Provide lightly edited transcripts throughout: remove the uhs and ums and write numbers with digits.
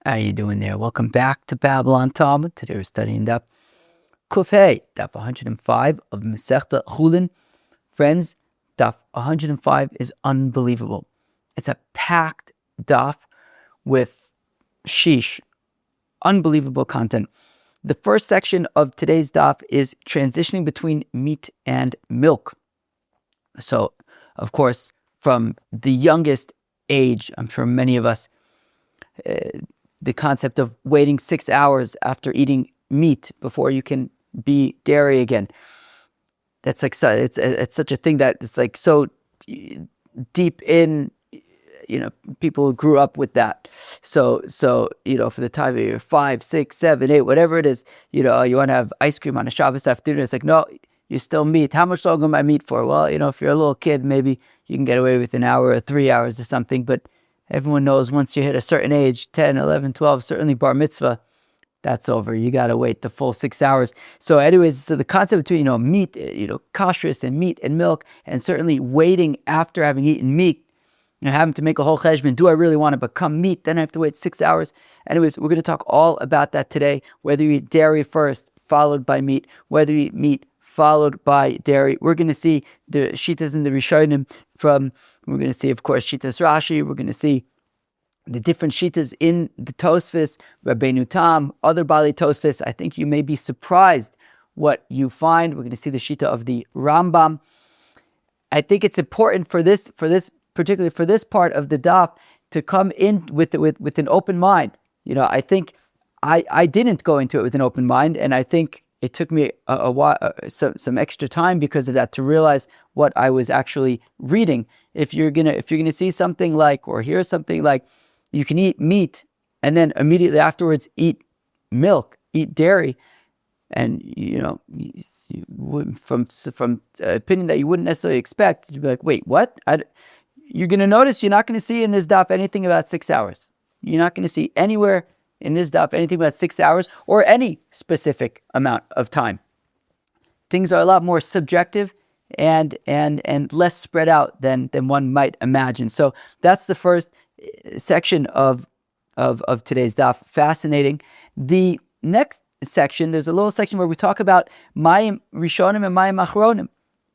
How you doing there? Welcome back to Babble on Talmud. Today we're studying Daf Kuf Daf 105 of Masechta Chullin. Friends, Daf 105 is unbelievable. It's a packed Daf with sheesh, unbelievable content. The first section of today's Daf is transitioning between meat and milk. So, of course, from the youngest age, I'm sure many of us, the concept of waiting 6 hours after eating meat before you can be dairy again. That's like, it's such a thing that is like so deep in, people grew up with that. So, for the time of you're 5, 6, 7, 8, whatever it is, you want to have ice cream on a Shabbos afternoon. It's like, no, you still meat. How much longer am I meat for? Well, if you're a little kid, maybe you can get away with an hour or 3 hours or something, but everyone knows once you hit a certain age, 10, 11, 12, certainly bar mitzvah, that's over. You got to wait the full 6 hours. So anyways, so the concept between, meat, kashrus and meat and milk, and certainly waiting after having eaten meat, having to make a whole cheshbon. Do I really want to become meat? Then I have to wait 6 hours. Anyways, we're going to talk all about that today, whether you eat dairy first, followed by meat, whether you eat meat, followed by dairy. We're going to see the shitas in the Rishonim we're going to see, of course, shitas Rashi. We're going to see the different shitas in the Tosfos, Rabbeinu Tam, other Bali Tosfos. I think you may be surprised what you find. We're going to see the shita of the Rambam. I think it's important particularly for this part of the daf, to come in with an open mind. I think I didn't go into it with an open mind, and I think it took me a while, some extra time because of that, to realize what I was actually reading. If you're gonna see something like, or hear something like, you can eat meat and then immediately afterwards eat milk, eat dairy, and from opinion that you wouldn't necessarily expect, you'd be like, wait, what? You're gonna notice you're not gonna see in this daf anything about 6 hours. You're not gonna see anywhere in this daf anything about 6 hours or any specific amount of time. Things are a lot more subjective and less spread out than one might imagine. So that's the first section of today's daf. Fascinating. The next section, there's a little section where we talk about mayim rishonim and mayim achronim.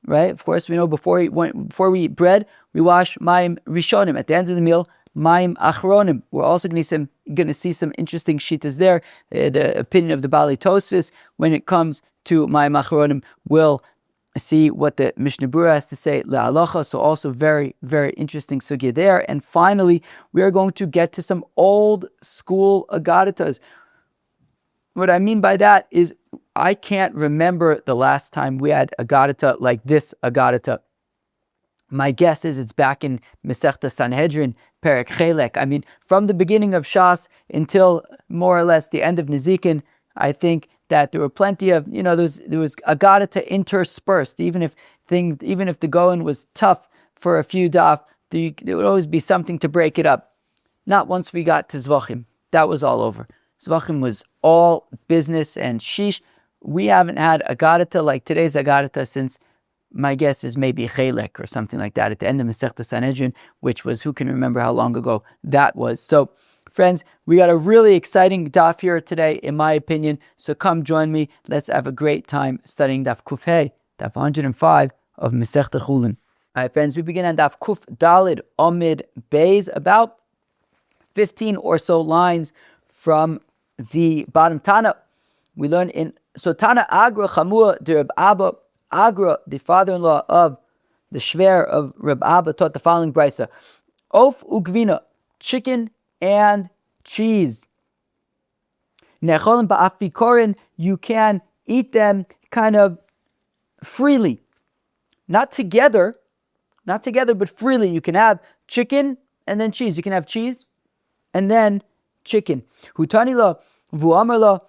Right? Of course, we know before we eat bread, we wash mayim rishonim. At the end of the meal, mayim achronim. We're also going to see some interesting shitas there. The opinion of the Bali Tosfos when it comes to mayim achronim. We'll see what the Mishnah Berurah has to say le'alacha. So also very, very interesting sugya there. And finally, we are going to get to some old school agadatas. What I mean by that is, I can't remember the last time we had agadata like this agadata. My guess is it's back in Masechta Sanhedrin, Perek Chelek. I mean, from the beginning of Shas until more or less the end of Nezikin, I think that there were plenty of, there was agadata interspersed. Even if the going was tough for a few daf, there would always be something to break it up. Not once we got to Zvachim. That was all over. Zvachim was all business and sheesh. We haven't had agadata like today's agadata since, my guess is maybe Chelek or something like that at the end of Masechta Sanhedrin, which was, who can remember how long ago that was. So, friends, we got a really exciting daf here today, in my opinion. So come join me. Let's have a great time studying Daf Kuf Hey, Daf 105 of Masechta Chullin. All right, friends, we begin on Daf Kuf Dalid Omid Beis, about 15 or so lines from the bottom Tana. We learn Tana Agra Chamua de Reb Abba. Agra, the father-in-law of the Shver of Reb Abba, taught the following brisa: Of ugvina, chicken and cheese. Necholim ba'afikorin, you can eat them kind of freely. Not together, but freely. You can have chicken and then cheese. You can have cheese and then chicken. Hutani lo v'uamar lo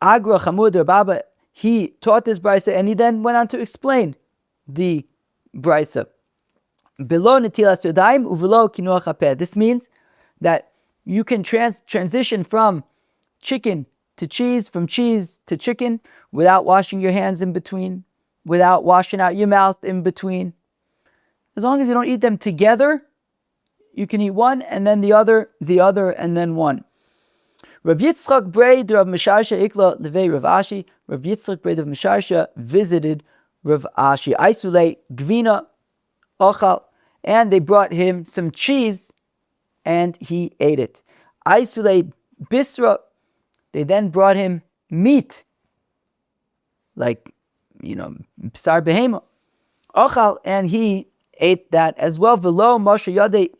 agra chamua de Reb Abba. He taught this brisa and he then went on to explain the brisa. Below netilas yadayim uvelo kinuach hapeh. This means that you can transition from chicken to cheese, from cheese to chicken, without washing your hands in between, without washing out your mouth in between. As long as you don't eat them together, you can eat one and then the other and then one. Rav Yitzchak Braid Rav Misharsha Ikla Levei Rav Ashi. Rav Yitzchak Braid Rav Misharsha visited Rav Ashi. Aisule Gvina Ochal, and they brought him some cheese, and he ate it. Aisule Bisra, they then brought him meat, like, B'sar Behema. Ochal, and he ate that as well. V'lo Moshe Yadei,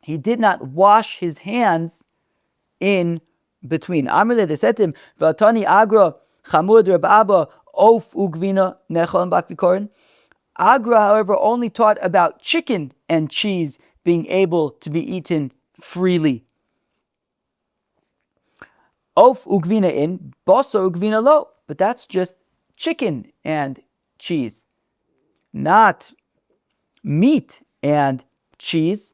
he did not wash his hands in between. Amrle, they said to him, V'atani agra chamud Reb Abba of ugvina nechol b'afikorin. Agra, however, only taught about chicken and cheese being able to be eaten freely. Of ugvina in, boso ugvina lo. But that's just chicken and cheese, not meat and cheese.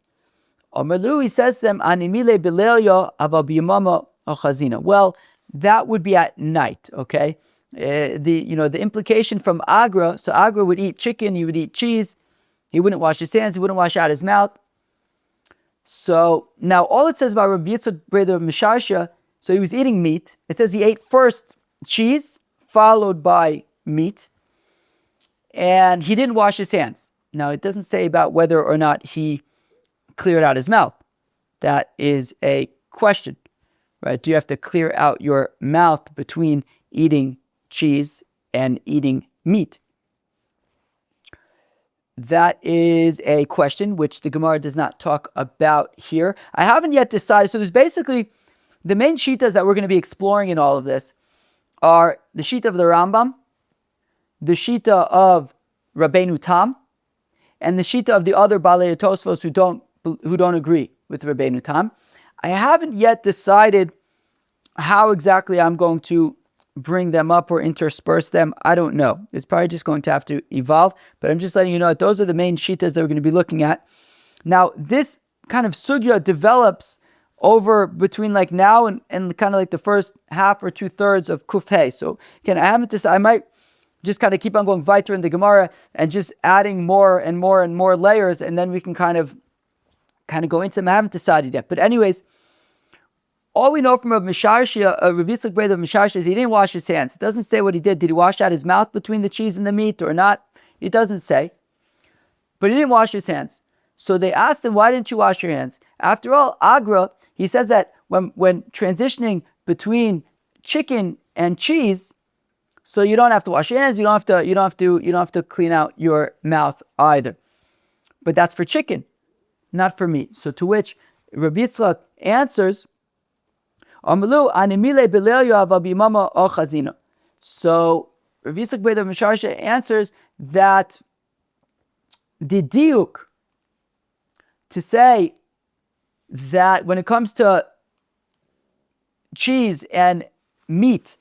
Omerlu, he says to them, Animile bilelyo avabiyamama ochazina. Well, that would be at night, okay? The implication from Agra, so Agra would eat chicken, he would eat cheese, he wouldn't wash his hands, he wouldn't wash out his mouth. So now all it says about Rabbi Yitzchak brother Misharsha, so he was eating meat. It says he ate first cheese, followed by meat, and he didn't wash his hands. Now it doesn't say about whether or not he cleared out his mouth. That is a question, right? Do you have to clear out your mouth between eating cheese and eating meat? That is a question which the Gemara does not talk about here. I haven't yet decided. So there's basically the main shitas that we're going to be exploring in all of this are the shita of the Rambam, the shita of Rabbeinu Tam, and the shita of the other Balei Tosfos who don't agree with Rabbeinu Tam. I haven't yet decided how exactly I'm going to bring them up or intersperse them. I don't know. It's probably just going to have to evolve, but I'm just letting you know that those are the main shitas that we're going to be looking at. Now, this kind of sugya develops over between like now and kind of like the first half or 2/3 of Kuf Hey. So again, I haven't decided. I might just kind of keep on going weiter in the Gemara and just adding more and more and more layers, and then we can kind of go into them. I haven't decided yet. But anyways, all we know from Rav Misharsha, Rav Yitzchak brother of Misharsha, is he didn't wash his hands. It doesn't say what he did. Did he wash out his mouth between the cheese and the meat or not? It doesn't say. But he didn't wash his hands. So they asked him, why didn't you wash your hands? After all, Agra, he says that when transitioning between chicken and cheese, so you don't have to wash your hands, you don't have to clean out your mouth either. But that's for chicken, not for meat. So to which Rabbi Yitzchak answers, so Rabbi Yitzchak brother Misharsha answers that the diuk to say that when it comes to cheese and meat,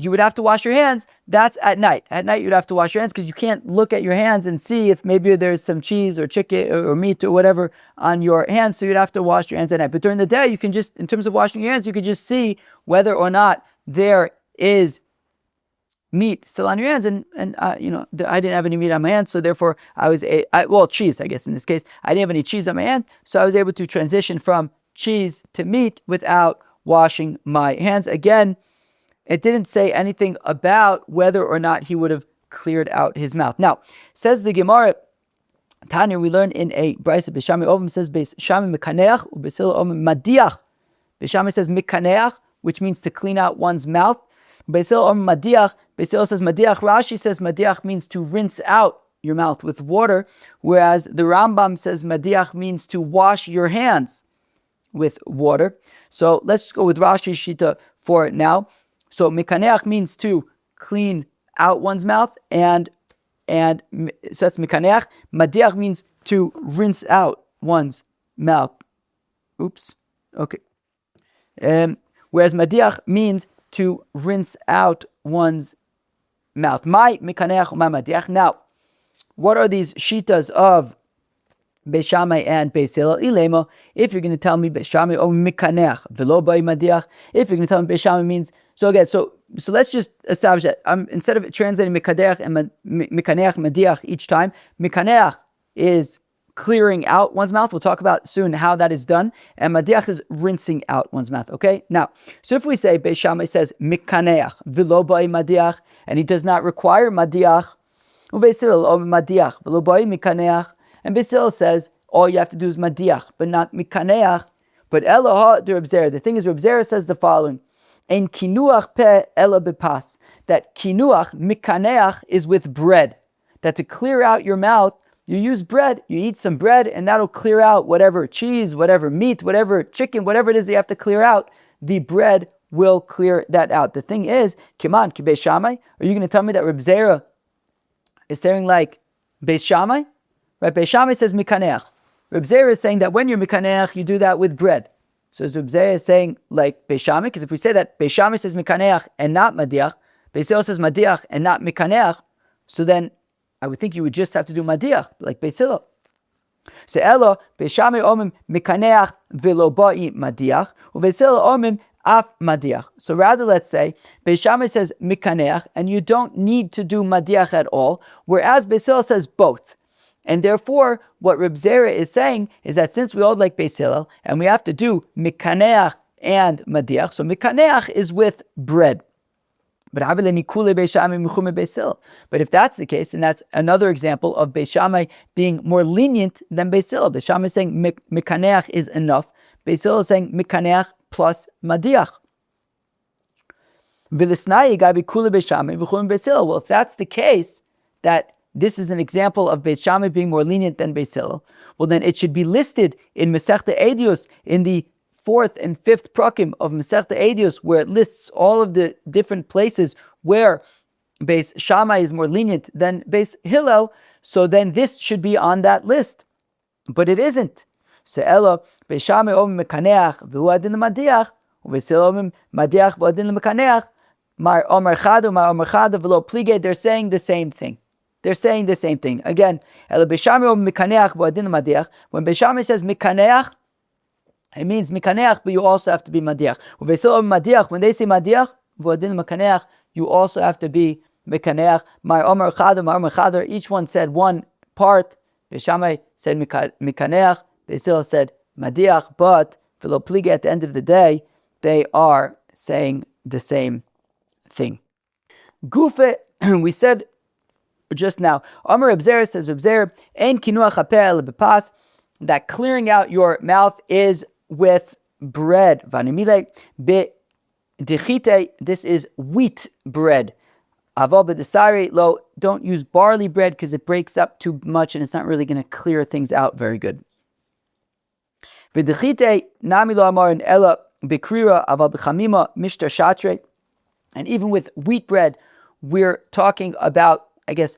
you would have to wash your hands, that's at night. At night, you'd have to wash your hands because you can't look at your hands and see if maybe there's some cheese or chicken or meat or whatever on your hands, so you'd have to wash your hands at night. But during the day, you can just, in terms of washing your hands, you could just see whether or not there is meat still on your hands. And I didn't have any meat on my hands, so therefore cheese, I guess in this case. I didn't have any cheese on my hand, so I was able to transition from cheese to meat without washing my hands. Again, it didn't say anything about whether or not he would have cleared out his mouth. Now, says the Gemara, Tanya, we learn in a Brisa, Bishami Ovim says, Bishami Mekaneach, Ubisila Ovim Madiach. Bishami says Mekaneach, which means to clean out one's mouth. Bishila Ovim Madiach, Bishila says Madiach. Rashi says Madiach means to rinse out your mouth with water, whereas the Rambam says Madiach means to wash your hands with water. So let's just go with Rashi's Shita for it now. So mikaneach means to clean out one's mouth, and so that's mikaneach. Madiach means to rinse out one's mouth. Oops. Okay. Whereas madiach means to rinse out one's mouth. My mikaneach, my madiach. Now, what are these shitas of Beis Shammai and Beis Hillel? Ilema. If you're going to tell me Beis Shammai or mikaneach v'lo by madiach, if you're going to tell me Beis Shammai means. So again, so let's just establish that instead of translating mikaneach and madiach each time, mikaneach is clearing out one's mouth. We'll talk about soon how that is done. And madiach is rinsing out one's mouth. Okay? Now, so if we say, Beis Shammai says, mikaneach, v'lo bai madiach, and he does not require madiach, uveis Hillel omer madiach, v'lo bai mikaneach, and Beis Hillel says, all you have to do is madiach, but not mikaneach. But Eloha de Reb Zera. The thing is, Reb Zera says the following: Ein kinuach pe ela bepas. That kinuach mikaneach is with bread. That to clear out your mouth, you use bread. You eat some bread, and that'll clear out whatever cheese, whatever meat, whatever chicken, whatever it is that you have to clear out. The bread will clear that out. The thing is, Kiman ki Beis Shammai. Are you going to tell me that Reb Zera is saying like Beis Shammai? Right? Beis Shammai says mikaneach. Reb Zera is saying that when you're mikaneach, you do that with bread. So is Reb Zera is saying like Beis Shammai? Because if we say that Beis Shammai says mikaneach and not madiach, Beis Hillel says madiach and not mikaneach, so then I would think you would just have to do madiach, like Beis Hillel. So Elo, Beis Shammai omim mikaneach v'lo ba'i madiach, uVeis Hillel omim af madiach. So rather, let's say, Beis Shammai says mikaneach, and you don't need to do madiach at all, whereas Beis Hillel says both. And therefore, what Reb Zera is saying is that since we all like Beis Hillel, and we have to do mikaneach and madiach, so mikaneach is with bread. But if that's the case, then that's another example of Beis Shammai being more lenient than Beis Hillel. Beis Shammai is saying mikaneach is enough. Beis Hillel is saying mikaneach plus madiach. Well, if that's the case, that this is an example of Beis Shammai being more lenient than Beis Hillel, well then it should be listed in Masechta Eidos, in the 4th and 5th prakim of Masechta Eidos, where it lists all of the different places where Beis Shammai is more lenient than Beis Hillel. So then this should be on that list, but it isn't. So Elo Beis Shammai omim mekaneach v'hu adin l'madiach, uVeis Hillel omim madiach v'adin l'mekaneach, mar omer chada v'lo plige. They're saying the same thing. They're saying the same thing. Again, Elo Beis Shammai omim mekaneach v'adin l'madiach. When Beis Shammai says mekaneach, it means mikaneach, but you also have to be madiach. Madiach, when they say madiach, makaneach, you also have to be mikaneach. My omer chadar, each one said one part. Beis Shammai said mikaneach, Beis Hillel said madiach, but v'lo plige, at the end of the day, they are saying the same thing. Gufe, we said just now, Omer Reb Zera says, Reb Zera, ein kinuach hapeh ela bepas, that clearing out your mouth is with bread. Vanimile be dechite, this is wheat bread. Aval b'desari lo, don't use barley bread because it breaks up too much and it's not really going to clear things out very good. V'dechite nami lo amarin ela bekrira aval b'chamima mishtar shatre, and even with wheat bread, we're talking about, I guess,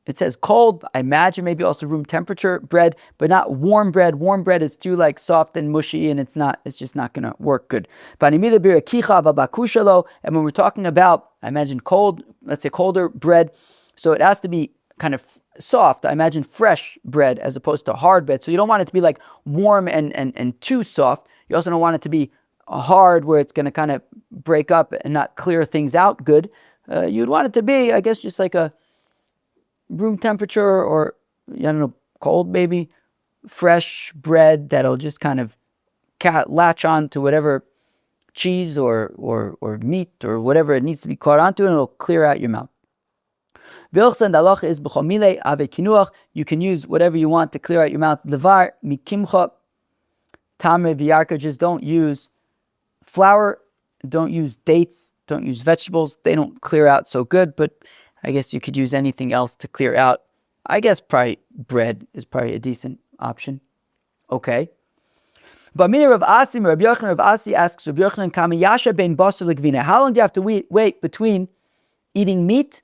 it says cold, I imagine maybe also room temperature bread, but not warm bread. Warm bread is too like soft and mushy, and it's just not going to work good. And when we're talking about, I imagine cold, let's say colder bread, so it has to be kind of soft. I imagine fresh bread as opposed to hard bread. So you don't want it to be like warm and too soft. You also don't want it to be hard where it's going to kind of break up and not clear things out good. You'd want it to be, I guess, just like a room temperature, or I don't know, cold maybe, fresh bread that'll just kind of latch on to whatever cheese or meat or whatever it needs to be caught onto, and it'll clear out your mouth. V'ilchsan dalacha is b'chomile ave kinuach. You can use whatever you want to clear out your mouth. Levar mikimcha tamre v'yarka. Just don't use flour, don't use dates, don't use vegetables. They don't clear out so good, but I guess you could use anything else to clear out. I guess probably bread is probably a decent option. Okay. But Rav Asi asks Rav Yochanan, Kama yasha ben basar legvina. How long do you have to wait between eating meat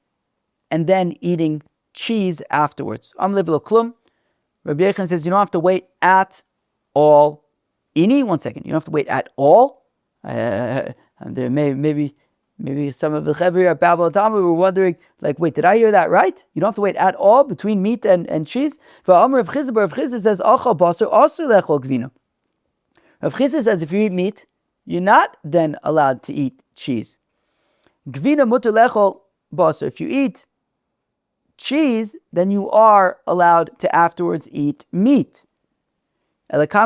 and then eating cheese afterwards? Rav Yochanan says you don't have to wait at all. Ini, 1 second. You don't have to wait at all. There Maybe some of the Chevri at Babble and Talmud were wondering, like, wait, did I hear that right? You don't have to wait at all between meat and cheese? Rav Chizah says, Achal basar asur lechol gvina. Rav Chizah says, if you eat meat, you're not then allowed to eat cheese. Gvina mutar lechol basar. If you eat cheese, then you are allowed to afterwards eat meat. And how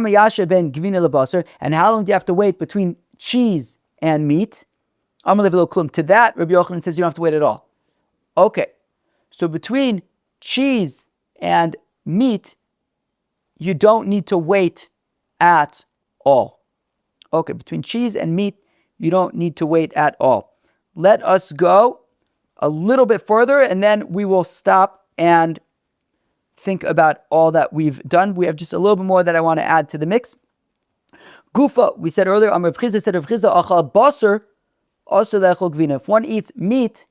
long do you have to wait between cheese and meat? To that, Rabbi Yochanan says you don't have to wait at all. Okay, so between cheese and meat, you don't need to wait at all. Okay, between cheese and meat, you don't need to wait at all. Let us go a little bit further, and then we will stop and think about all that we've done. We have just a little bit more that I want to add to the mix. Gufa, we said earlier, Rav Chizda said, Rav Chizda, achal basar, also lechol gvina. If one eats meat,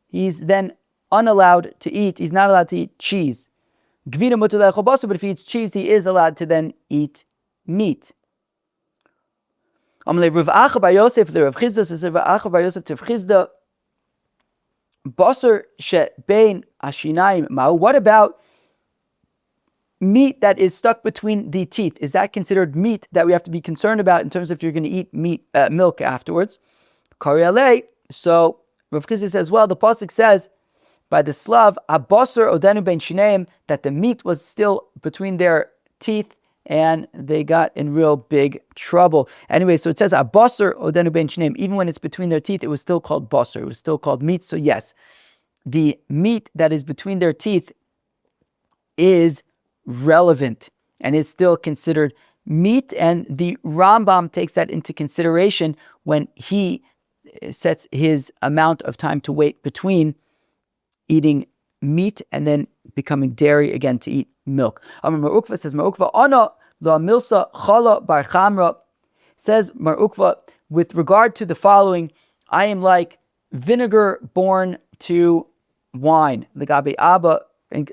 he's then unallowed to eat. He's not allowed to eat cheese. Gvina mutar lechol basar, but if he eats cheese, he is allowed to then eat meat. Amalei Rav Acha bar Yosef, the Rav Chizda says, Rav Acha bar Yosef to Rav Chizda, basar she bein hashinayim ma'u. What about meat that is stuck between the teeth? Is that considered meat that we have to be concerned about in terms of if you're going to eat milk afterwards? Kari alei. So Rav Chizda says, well, the pasuk says by the Slav, abasar odenu bein shineim, that the meat was still between their teeth, and they got in real big trouble. Anyway, so it says abasar odenu bein shineim. Even when it's between their teeth, it was still called basar. It was still called meat. So yes, the meat that is between their teeth is relevant and is still considered meat. And the Rambam takes that into consideration when he sets his amount of time to wait between eating meat and then becoming dairy again to eat milk. Mar Ukva says, Mar Ukva, Ana la milsa chala bar chamra, says Mar Ukva, with regard to the following, I am like vinegar born to wine, Legabe Abba,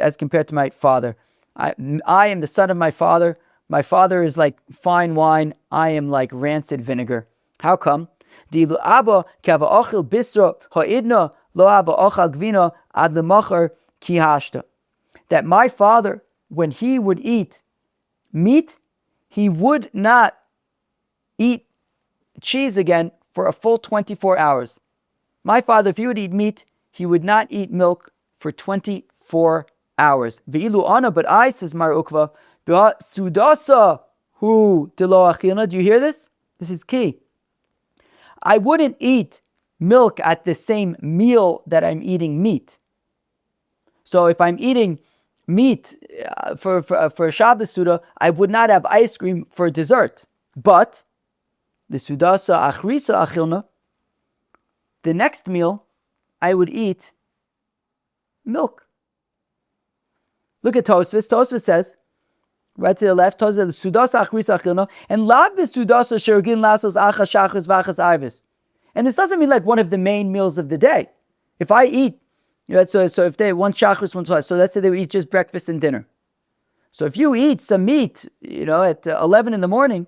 as compared to my father. I am the son of my father. My father is like fine wine. I am like rancid vinegar. How come? That my father, when he would eat meat, he would not eat cheese again for a full 24 hours. My father, if he would eat meat, he would not eat milk for 24 hours. Ve'ilu ana, but I, says Mar Ukva, sudasa hu delo achilna. Do you hear this? This is key. I wouldn't eat milk at the same meal that I'm eating meat. So if I'm eating meat for Shabbos Suda, I would not have ice cream for dessert. But the Sudasa Achrisa Achilna, the next meal, I would eat milk. Look at Tosfos. Tosfos says, right to the left, Tosfos says, Sudasa Achrisa Achilna, and Lav Sudasa Shergin Lasos Acha Shachris Vachas Arvis. And this doesn't mean like one of the main meals of the day. If I eat, so if they one Shachris, one twice, so let's say they would eat just breakfast and dinner. So if you eat some meat, at 11 in the morning,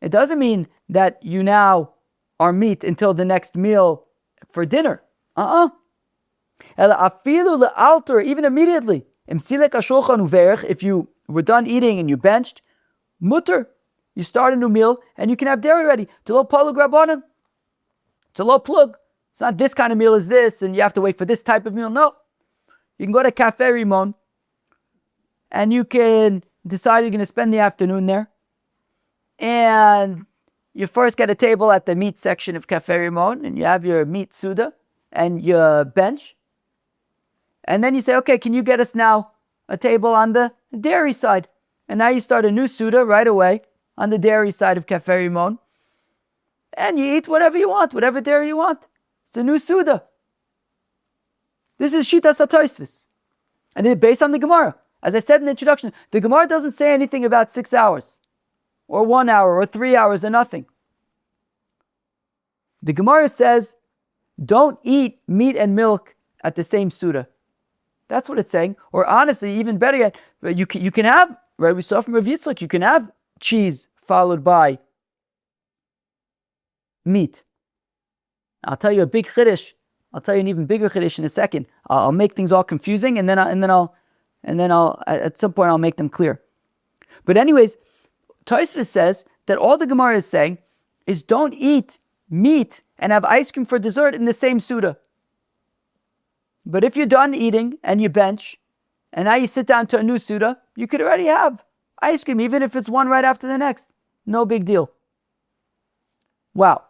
it doesn't mean that you now are meat until the next meal for dinner. Even immediately, if you were done eating and you benched, mutter, you start a new meal and you can have dairy ready. To lo plug rabbanan, to lo plug. It's not this kind of meal is this, and you have to wait for this type of meal. No, you can go to Cafe Rimon, and you can decide you're going to spend the afternoon there, and you first get a table at the meat section of Cafe Rimon, and you have your meat suda and your bench, and then you say, okay, can you get us now a table on the dairy side? And now you start a new suda right away on the dairy side of Cafe Rimon, and you eat whatever you want, whatever dairy you want. It's a new suda. This is Shitas HaTosfos. And then based on the Gemara. As I said in the introduction, the Gemara doesn't say anything about 6 hours, or 1 hour, or 3 hours, or nothing. The Gemara says, don't eat meat and milk at the same suda. That's what it's saying. Or honestly, even better yet, you can have, right, we saw from Rav Yitzchak, you can have cheese followed by meat. I'll tell you a big chiddush. I'll tell you an even bigger chiddush in a second. I'll make things all confusing, and then I'll at some point I'll make them clear. But anyways, Tosfos says that all the Gemara is saying is don't eat meat and have ice cream for dessert in the same suda. But if you're done eating and you bench, and now you sit down to a new Suda, you could already have ice cream, even if it's one right after the next. No big deal. Wow.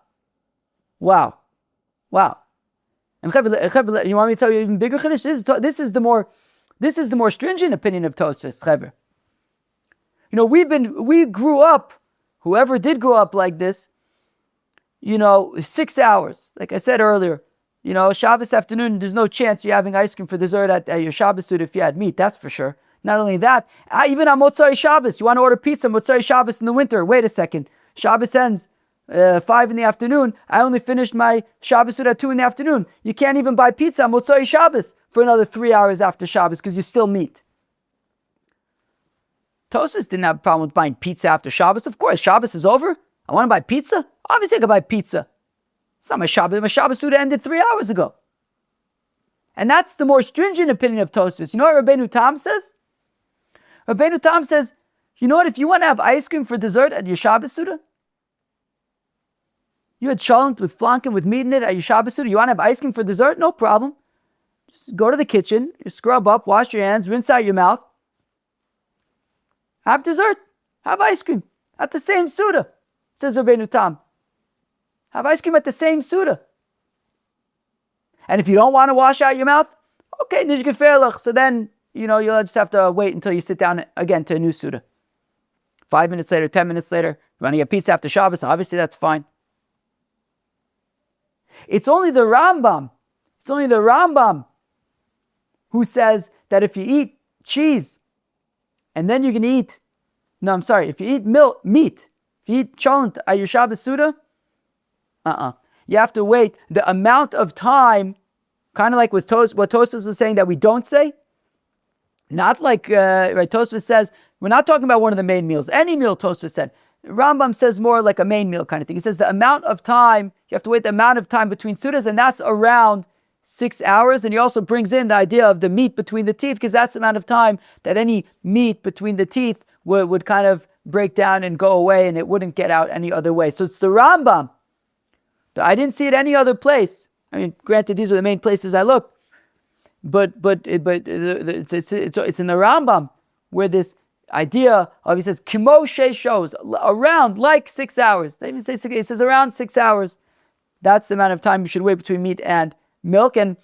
And you want me to tell you even bigger chiddush? This is the more stringent opinion of Tosfos, Chaver. We grew up, whoever did grow up like this, 6 hours. Like I said earlier, Shabbos afternoon, there's no chance you're having ice cream for dessert at your Shabbos suit if you had meat, that's for sure. Not only that, even on Motzai Shabbos, you want to order pizza, Motzai Shabbos in the winter. Wait a second, Shabbos ends 5 in the afternoon. I only finished my Shabbos suit at 2 in the afternoon. You can't even buy pizza on Motzai Shabbos for another 3 hours after Shabbos because you still meat. Tosfos didn't have a problem with buying pizza after Shabbos. Of course, Shabbos is over. I want to buy pizza? Obviously I can buy pizza. It's not my Shabbos. My Shabbos Suda ended 3 hours ago. And that's the more stringent opinion of Tosfos. You know what Rabbeinu Tam says? Rabbeinu Tam says, you know what? If you want to have ice cream for dessert at your Shabbos Suda, you had cholent with flanken with meat in it at your Shabbos Suda, you want to have ice cream for dessert? No problem. Just go to the kitchen, you scrub up, wash your hands, rinse out your mouth. Have dessert. Have ice cream at the same Suda, says Rabbeinu Tam. Have ice cream at the same Suda. And if you don't want to wash out your mouth, okay, nish gefährlich. So then, you'll just have to wait until you sit down again to a new Suda. 5 minutes later, 10 minutes later, you want to get pizza after Shabbos, obviously that's fine. It's only the Rambam who says that if you eat cheese, and then you can eat, if you eat meat, if you eat cholent at your Shabbos Suda, you have to wait the amount of time, kind of like what Tosfos was saying that we don't say. Not like, Tosfos says, we're not talking about one of the main meals. Any meal, Tosfos said. Rambam says more like a main meal kind of thing. He says the amount of time, you have to wait the amount of time between Sudas, and that's around 6 hours. And he also brings in the idea of the meat between the teeth, because that's the amount of time that any meat between the teeth would kind of break down and go away, and it wouldn't get out any other way. So it's the Rambam. I didn't see it any other place. I mean, granted, these are the main places I looked, but it's in the Rambam where this idea of, he says, kimo shows around like 6 hours. They even say it says around 6 hours. That's the amount of time you should wait between meat and milk, and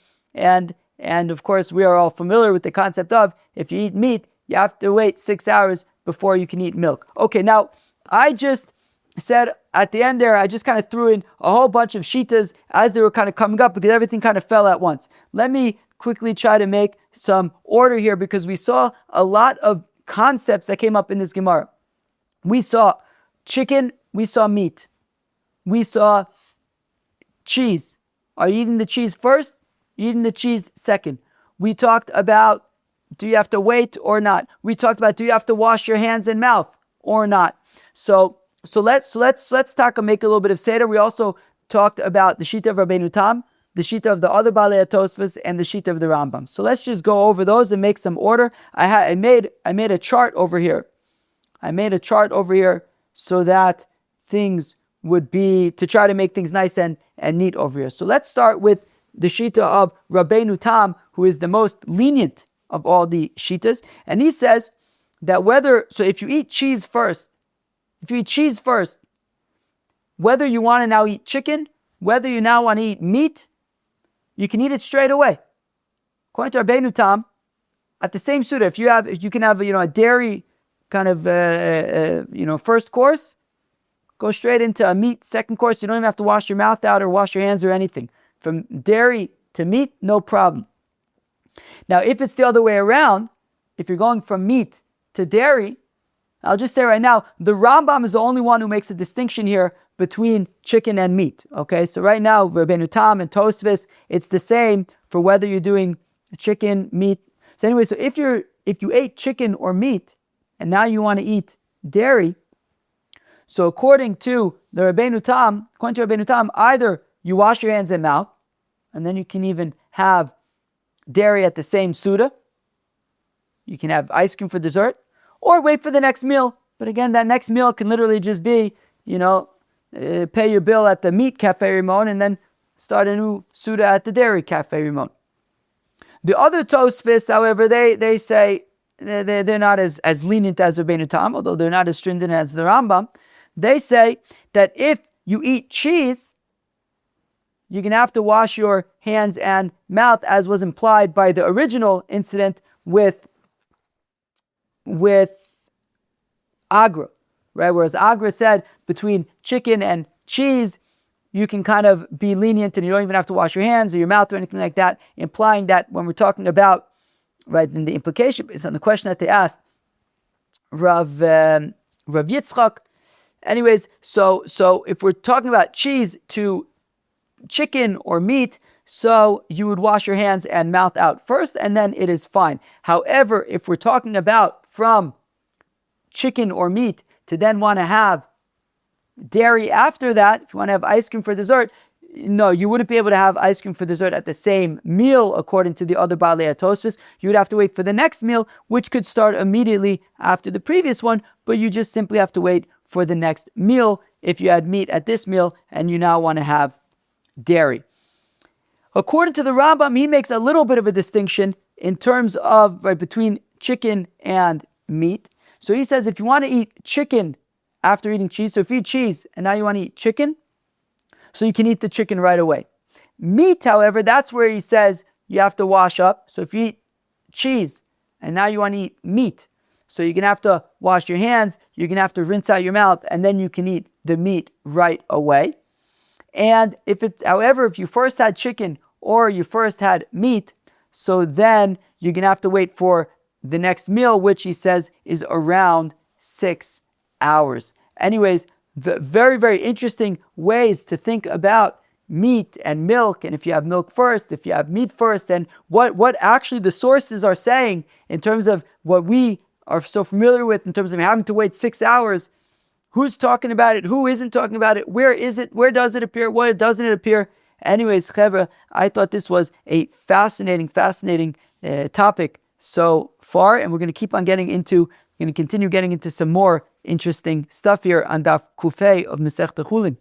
of course we are all familiar with the concept of if you eat meat, you have to wait 6 hours before you can eat milk. Okay, now I just said at the end there, I just kind of threw in a whole bunch of shitas as they were kind of coming up because everything kind of fell at once. Let me quickly try to make some order here because we saw a lot of concepts that came up in this Gemara. We saw chicken, we saw meat, we saw cheese. Are you eating the cheese first? Eating the cheese second. We talked about, do you have to wait or not? We talked about, do you have to wash your hands and mouth or not? So let's talk and make a little bit of seder. We also talked about the shita of Rabbeinu Tam, the shita of the other Balei Tosfos, and the shita of the Rambam. So let's just go over those and make some order. I made a chart over here. So that things would be, to try to make things nice and neat over here. So let's start with the shita of Rabbeinu Tam, who is the most lenient of all the shitas. And he says that if you eat cheese first, whether you want to now eat chicken, whether you now want to eat meat, you can eat it straight away. According to Rabbeinu Tam, at the same suda, if you can have a dairy kind of first course, go straight into a meat second course. You don't even have to wash your mouth out or wash your hands or anything. From dairy to meat, no problem. Now, if it's the other way around, if you're going from meat to dairy, I'll just say right now, the Rambam is the only one who makes a distinction here between chicken and meat. Okay, so right now, Rabbeinu Tam and Tosfos, it's the same for whether you're doing chicken, meat. So anyway, so if you ate chicken or meat, and now you want to eat dairy, so according to Rabbeinu Tam, either you wash your hands and mouth, and then you can even have dairy at the same suda. You can have ice cream for dessert, or wait for the next meal. But again, that next meal can literally just be, pay your bill at the meat cafe Ramon and then start a new suda at the dairy cafe Ramon. The other Tosfos, however, they say they're not as lenient as Rabbeinu Tam, although they're not as stringent as the Rambam. They say that if you eat cheese, you're going to have to wash your hands and mouth, as was implied by the original incident with Agra, right? Whereas Agra said between chicken and cheese, you can kind of be lenient and you don't even have to wash your hands or your mouth or anything like that, implying that when we're talking about, right, in the implication based on the question that they asked, Rav Yitzchak. Anyways, so if we're talking about cheese to chicken or meat, so you would wash your hands and mouth out first, and then it is fine. However, if we're talking about from chicken or meat to then want to have dairy after that, if you want to have ice cream for dessert, no, you wouldn't be able to have ice cream for dessert at the same meal, according to the other Baalei Tosfos. You would have to wait for the next meal, which could start immediately after the previous one, but you just simply have to wait for the next meal if you had meat at this meal and you now want to have dairy. According to the Rambam, he makes a little bit of a distinction in terms of between chicken and meat. So he says if you want to eat chicken after eating cheese, so if you eat cheese and now you want to eat chicken, so you can eat the chicken right away. Meat, however, that's where he says you have to wash up. So if you eat cheese and now you want to eat meat, so you're going to have to wash your hands, you're going to have to rinse out your mouth, and then you can eat the meat right away. And however, if you first had chicken or you first had meat, so then you're going to have to wait for the next meal, which he says is around 6 hours. Anyways, the very, very interesting ways to think about meat and milk, and if you have milk first, if you have meat first, and what actually the sources are saying in terms of what we are so familiar with in terms of having to wait 6 hours. Who's talking about it? Who isn't talking about it? Where is it? Where does it appear? Where doesn't it appear? Anyways, Chevra, I thought this was a fascinating topic so far, and we're going to continue getting into some more interesting stuff here on Daf Kufei of Masechta Chullin.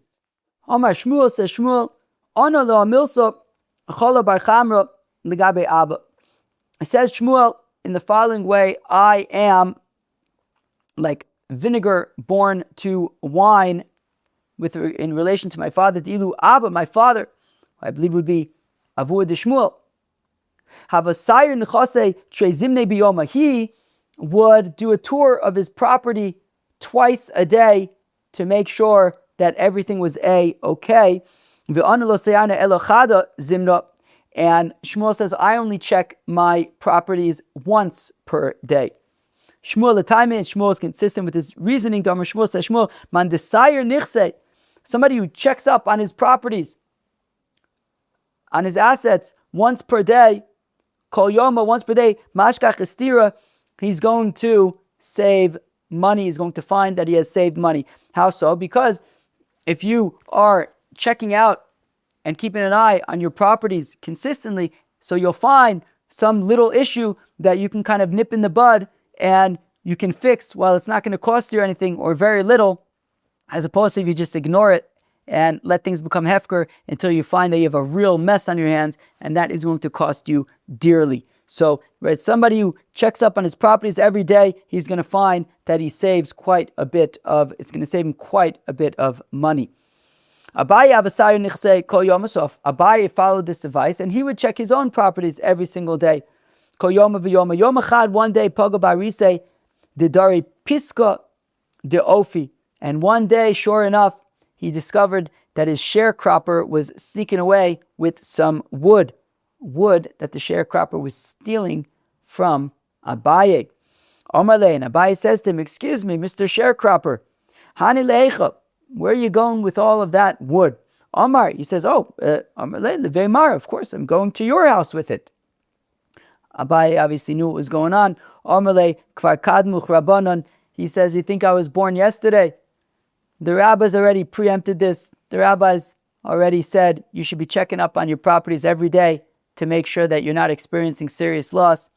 Omar Shmuel says, Shmuel, Ono lo amilso chola bar chamra legabe Abba. It says Shmuel in the following way, I am like vinegar born to wine in relation to my father, Dilu Abba, my father, I believe would be Avur de Shmuel. Havasayir nechase trezimne biyoma. He would do a tour of his property twice a day to make sure that everything was okay. And Shmuel says, I only check my properties once per day. Shmuel is consistent with his reasoning. Shmuel says, Shmuel, man desire nichse, somebody who checks up on his properties, on his assets once per day, kol yoma, once per day, mashkach estira, he's going to save money. He's going to find that he has saved money. How so? Because if you are checking out and keeping an eye on your properties consistently, so you'll find some little issue that you can kind of nip in the bud and you can fix while it's not going to cost you anything or very little, as opposed to if you just ignore it and let things become hefker until you find that you have a real mess on your hands, and that is going to cost you dearly. So, right, somebody who checks up on his properties every day, he's going to find that it's going to save him quite a bit of money. Abaye followed this advice, and he would check his own properties every single day. One day, Pogo Barise, Didari Piska de Ofi. And one day, sure enough, he discovered that his sharecropper was sneaking away with some wood that the sharecropper was stealing from Abaye. Omarle, and Abaye says to him, excuse me, Mr. Sharecropper, Hani Leicha, where are you going with all of that wood? Omar, he says, Omarle, Leveimar, of course, I'm going to your house with it. Abaye obviously knew what was going on. Omarle, Kvar Kadmuch Rabbanon, he says, you think I was born yesterday? The rabbis already preempted this. The rabbis already said you should be checking up on your properties every day to make sure that you're not experiencing serious loss.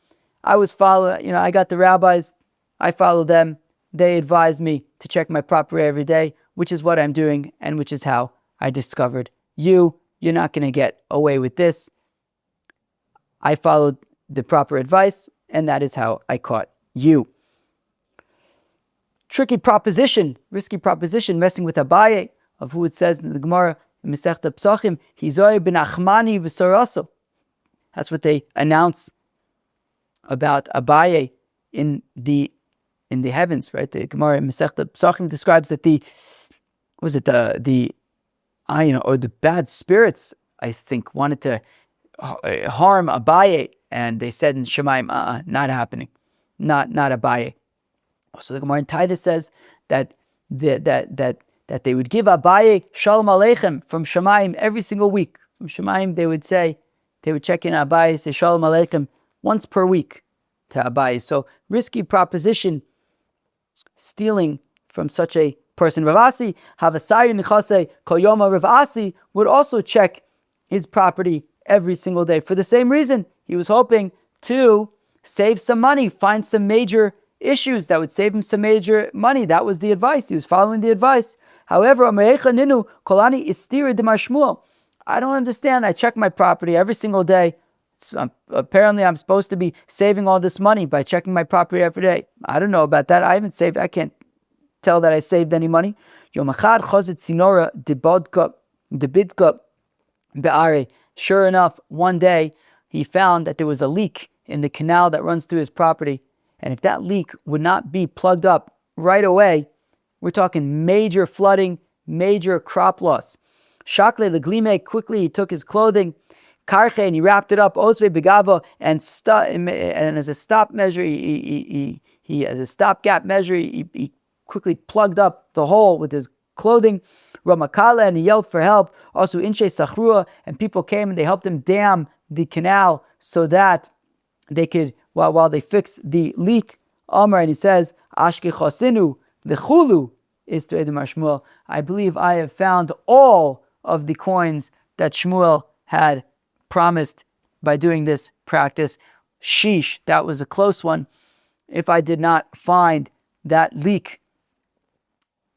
I got the rabbis, I follow them. They advise me to check my property every day, which is what I'm doing and which is how I discovered you. You're not going to get away with this. I followed the proper advice, and that is how I caught you. Tricky proposition, risky proposition, messing with Abaye, of who it says in the Gemara, in Masechta Pesachim, Hizoy ben Achmani v'Saraso. That's what they announce about Abaye in the heavens, right? The Gemara in Masechta Pesachim describes that the bad spirits, I think, wanted to harm Abaye, and they said in Shemaim, not happening, not Abaye. So the Gemara in Titus says that they would give Abaye Shalom Aleichem from Shemaim every single week. From Shemaim, they would check in Abaye, say Shalom Aleichem once per week to Abaye. So risky proposition, stealing from such a person. Rav Asi, Havasai Nichase Koyoma, Rav Asi would also check his property every single day for the same reason. He was hoping to save some money, find some major issues that would save him some major money. That was the advice. He was following the advice. However, I don't understand. I check my property every single day. Apparently, I'm supposed to be saving all this money by checking my property every day. I don't know about that. I haven't saved. I can't tell that I saved any money. Sure enough, one day he found that there was a leak in the canal that runs through his property. And if that leak would not be plugged up right away, we're talking major flooding, major crop loss. Shakle leglime, quickly he took his clothing, karche, and he wrapped it up, osve begava, and as a stop measure, he as a stopgap measure, he quickly plugged up the hole with his clothing. Ramakala, and he yelled for help. Also Inche Sachrua, and people came and they helped him dam the canal so that they could, while they fix the leak. Amar, and he says, Ashke Chosinu, the Chulu is to Edom Shmuel. I believe I have found all of the coins that Shmuel had promised by doing this practice. Sheesh, that was a close one. If I did not find that leak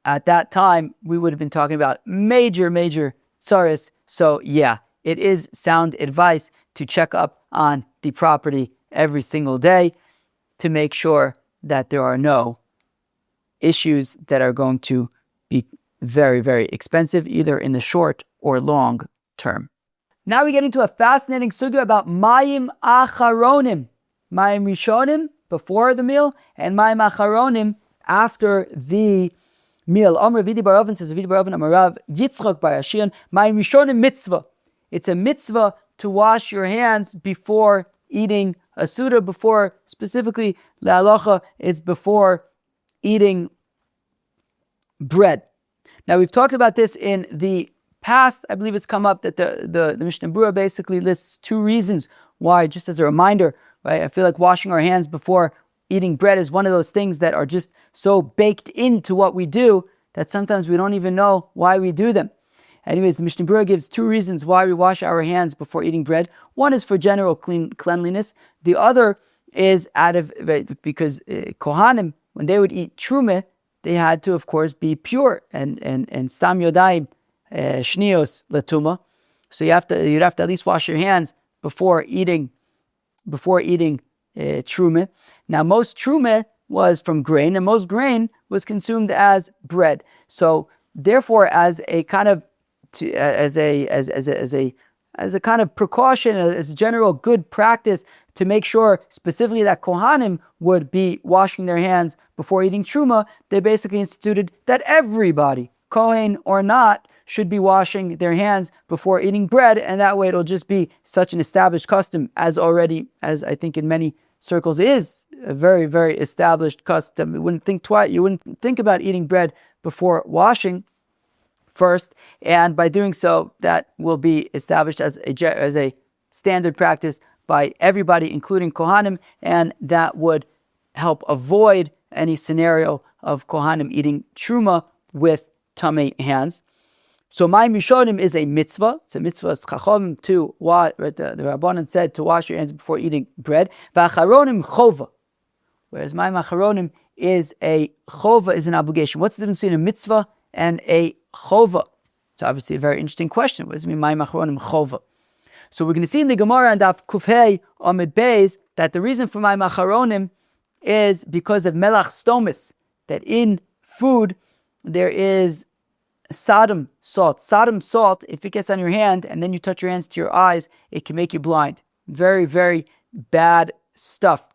at that time, we would have been talking about major tsaris. So yeah, it is sound advice to check up on the property every single day to make sure that there are no issues that are going to be very, very expensive, either in the short or long term. Now we get into a fascinating sugya about mayim acharonim. Mayim rishonim, before the meal, and mayim acharonim, after the meal. Amar Vidi Bar Oven says, Vidi Bar Oven Amarav Yitzchak Bar Ashiyan, mayim rishonim mitzvah. It's a mitzvah to wash your hands before eating a suda, before, specifically, le'alacha, it's before eating bread. Now, we've talked about this in the past. I believe it's come up that the Mishnah Berurah basically lists two reasons why, just as a reminder, right? I feel like washing our hands before eating bread is one of those things that are just so baked into what we do that sometimes we don't even know why we do them. Anyways, the Mishnah Berurah gives two reasons why we wash our hands before eating bread. One is for general cleanliness. The other is because Kohanim, when they would eat trumah, they had to, of course, be pure and stam yodayim shnios latuma. So you'd have to at least wash your hands before eating trumah. Now, most trumah was from grain, and most grain was consumed as bread. So therefore, as a kind of precaution, as a general good practice to make sure specifically that Kohanim would be washing their hands before eating truma, they basically instituted that everybody, Kohen or not, should be washing their hands before eating bread, and that way it'll just be such an established custom, as I think in many circles is a very, very established custom. You wouldn't think twice. You wouldn't think about eating bread before washing first, and by doing so, that will be established as a standard practice by everybody, including Kohanim, and that would help avoid any scenario of Kohanim eating truma with tamei hands. So mayim rishonim is a mitzvah. It's a mitzvah chacham to wash. Right, the Rabbanan said to wash your hands before eating bread. V'acharonim chova, whereas mayim acharonim is a chova, is an obligation. What's the difference between a mitzvah and a chova? It's obviously a very interesting question. What does it mean, mayim acharonim chova? So we're going to see in the Gemara and Daf Kufhei Amid Beis that the reason for my macharonim is because of melach stomis, that in food there is Sodom salt. Sodom salt, if it gets on your hand and then you touch your hands to your eyes, it can make you blind. Very, very bad stuff.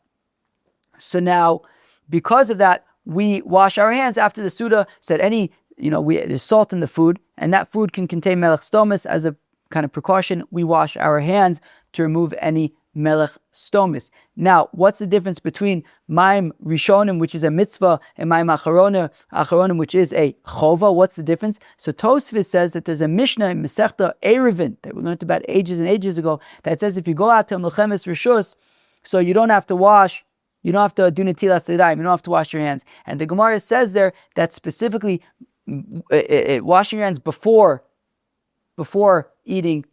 So now, because of that, we wash our hands after the Suda, so that there's salt in the food, and that food can contain melech stomis. As a kind of precaution, we wash our hands to remove any melech stomis. Now, what's the difference between Maim Rishonim, which is a mitzvah, and Maim Acharonim, which is a chova? What's the difference? So Tosfos says that there's a Mishnah in Masechta Eruvin that we learned about ages and ages ago that says if you go out to Melchemes Rishus, so you don't have to wash, you don't have to do netilas yadayim, you don't have to wash your hands. And the Gemara says there that specifically washing your hands before eating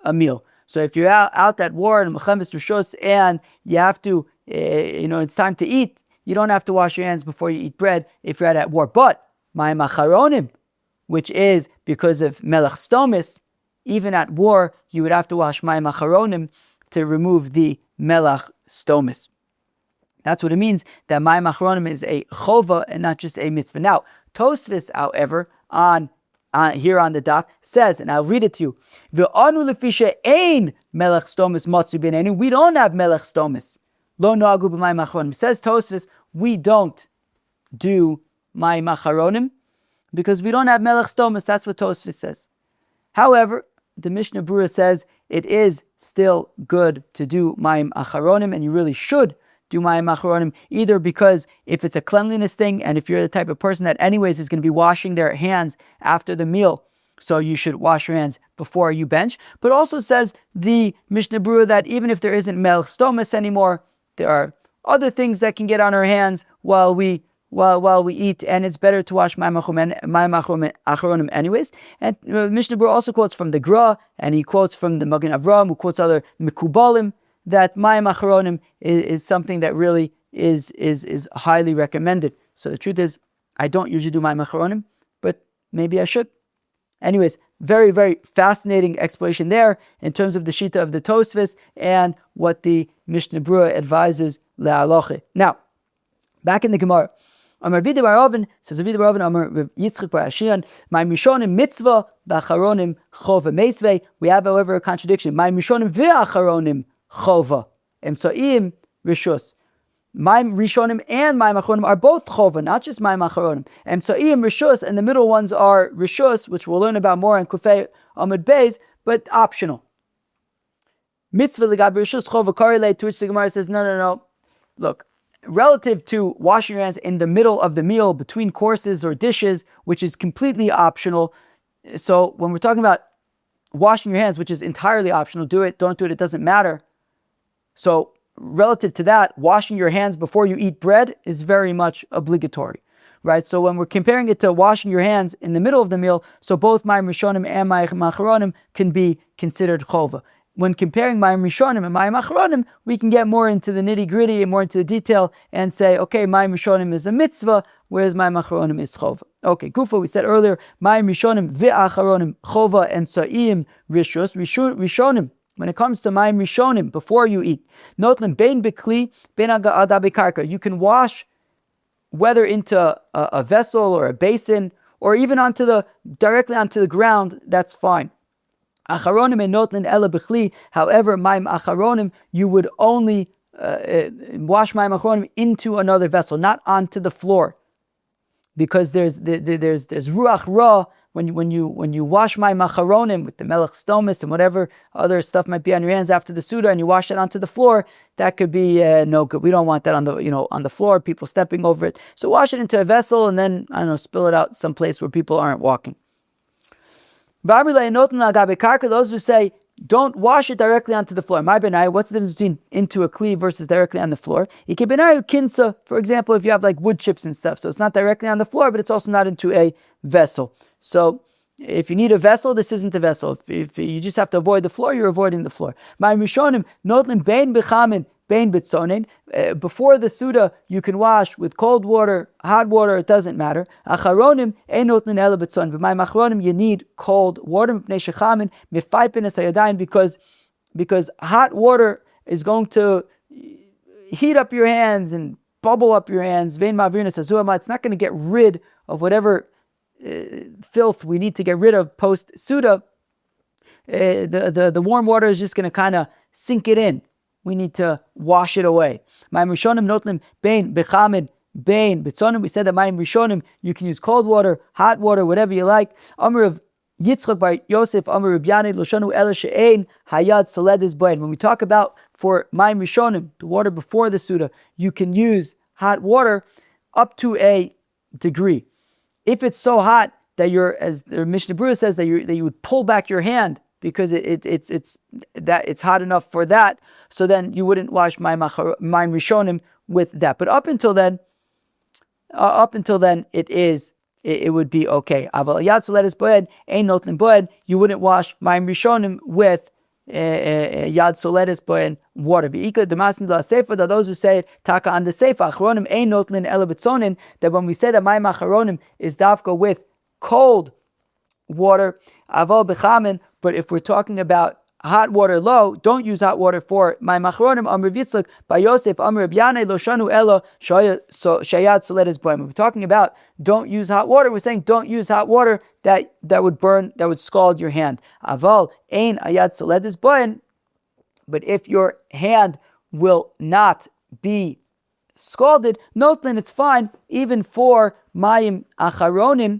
a meal. So if you're out at war in Melchemes Rishus and you have to, it's time to eat, you don't have to wash your hands before you eat bread if you're out at war. But my macharonim, which is because of melech stomis, even at war, you would have to wash my macharonim to remove the melech stomis. That's what it means that my macharonim is a chova and not just a mitzvah. Now, Tosfos, however, here on the daf says, and I'll read it to you, V'anu lefisha ein melech stomis matzu b'neinu. We don't have melech stomis. Lo nagu b'may macharonim. Says Tosfos, we don't do my macharonim because we don't have melech stomis. That's what Tosfos says. However, the Mishnah Berurah says it is still good to do my macharonim, and you really should do my macharonim, either because if it's a cleanliness thing, and if you're the type of person that anyways is going to be washing their hands after the meal, so you should wash your hands before you bench. But also says the Mishnah Berurah that even if there isn't melech stomis anymore, there are other things that can get on our hands while we eat, and it's better to wash my macharonim anyways. And Mishnah Berurah also quotes from the Gra, and he quotes from the Magen Avram, who quotes other Mekubalim, that my macharonim is something that really is highly recommended. So the truth is, I don't usually do my macharonim, but maybe I should. Anyways, very, very fascinating explanation there in terms of the Shita of the Tosfos and what the Mishnah Berurah advises le'aloche. Now, back in the Gemara, Amar Rabbi Bar Oven, says Rabbi Bar Oven, Amar Yitzchak Bar Ashiyan, my mishonim mitzvah, b'acharonim chova meisvei. We have, however, a contradiction. My mishonim v'acharonim chova. Emsoim rishus. My rishonim and my macharonim are both chova, not just my macharonim. Emsoim rishus, and the middle ones are rishus, which we'll learn about more in Kufei Amud Beis, but optional. Mitzvah l'gab rishus chova korelate, to which the Gemara says, no. Look, relative to washing your hands in the middle of the meal, between courses or dishes, which is completely optional. So when we're talking about washing your hands, which is entirely optional, do it, don't do it, it doesn't matter. So relative to that, washing your hands before you eat bread is very much obligatory, right? So when we're comparing it to washing your hands in the middle of the meal, so both my rishonim and my macharonim can be considered chova. When comparing my rishonim and my macharonim, we can get more into the nitty gritty and more into the detail and say, okay, my rishonim is a mitzvah, whereas my macharonim is chova. Okay, Gufa, we said earlier, my rishonim v'acharonim chova and sa'im rishus. Rishonim, when it comes to my rishonim, before you eat, notlim bein bekli bein agada bekarka. You can wash whether into a vessel or a basin or even directly onto the ground. That's fine. Acharonim and notlin ela bechli. However, maim acharonim, you would only wash maim acharonim into another vessel, not onto the floor, because there's ruach ra when you wash maim acharonim with the melech stomis and whatever other stuff might be on your hands after the suda, and you wash it onto the floor. That could be no good. We don't want that on the floor, people stepping over it. So wash it into a vessel and then spill it out someplace where people aren't walking. Those who say don't wash it directly onto the floor. My benai, what's the difference between into a kli versus directly on the floor? Kinsa, for example, if you have like wood chips and stuff, so it's not directly on the floor, but it's also not into a vessel. So if you need a vessel, this isn't a vessel. If you just have to avoid the floor, you're avoiding the floor. My mishonim notlin bein bechamin bein bitzonin. Before the Suda, you can wash with cold water, hot water, it doesn't matter. Acharonim, ein notnin ela bitzon. But my machronim, you need cold water, because hot water is going to heat up your hands and bubble up your hands. It's not going to get rid of whatever filth we need to get rid of post-Suda. The warm water is just going to kind of sink it in. We need to wash it away. Mayim rishonim notlim bein bechamid bein bitzonim. We said that mayim rishonim, you can use cold water, hot water, whatever you like. Amr of Yitzchak bar Yosef, Amr of Yanei Loshanu Ela She'ein Hayad Soledis Boin. When we talk about for Mayim Rishonim, the water before the Suda, you can use hot water up to a degree. If it's so hot that as the Mishnah Berurah says, that you would pull back your hand because it's hot enough for that, so then you wouldn't wash Mayim Rishonim with that. But up until then, it would be okay. Aval yad soledis boed ein notlin boed. You wouldn't wash Mayim Rishonim with yad soledis boed water. V'ika demasni la sefer. Those who say it taka on the sefer achronim ein notlin ela bitzonin. That when we say that Mayim achronim is dafka with cold water, aval bechamin. But if we're talking about hot water low, don't use hot water for Mayim achronim. Amr Yitzchak by Yosef, Amr Yanei Loshanu Ela Shayad Soledis Boim. We're talking about don't use hot water. We're saying don't use hot water that would burn, that would scald your hand. Aval ein ayad soledis boin. But if your hand will not be scalded, notlin, it's fine even for Mayim acharonim.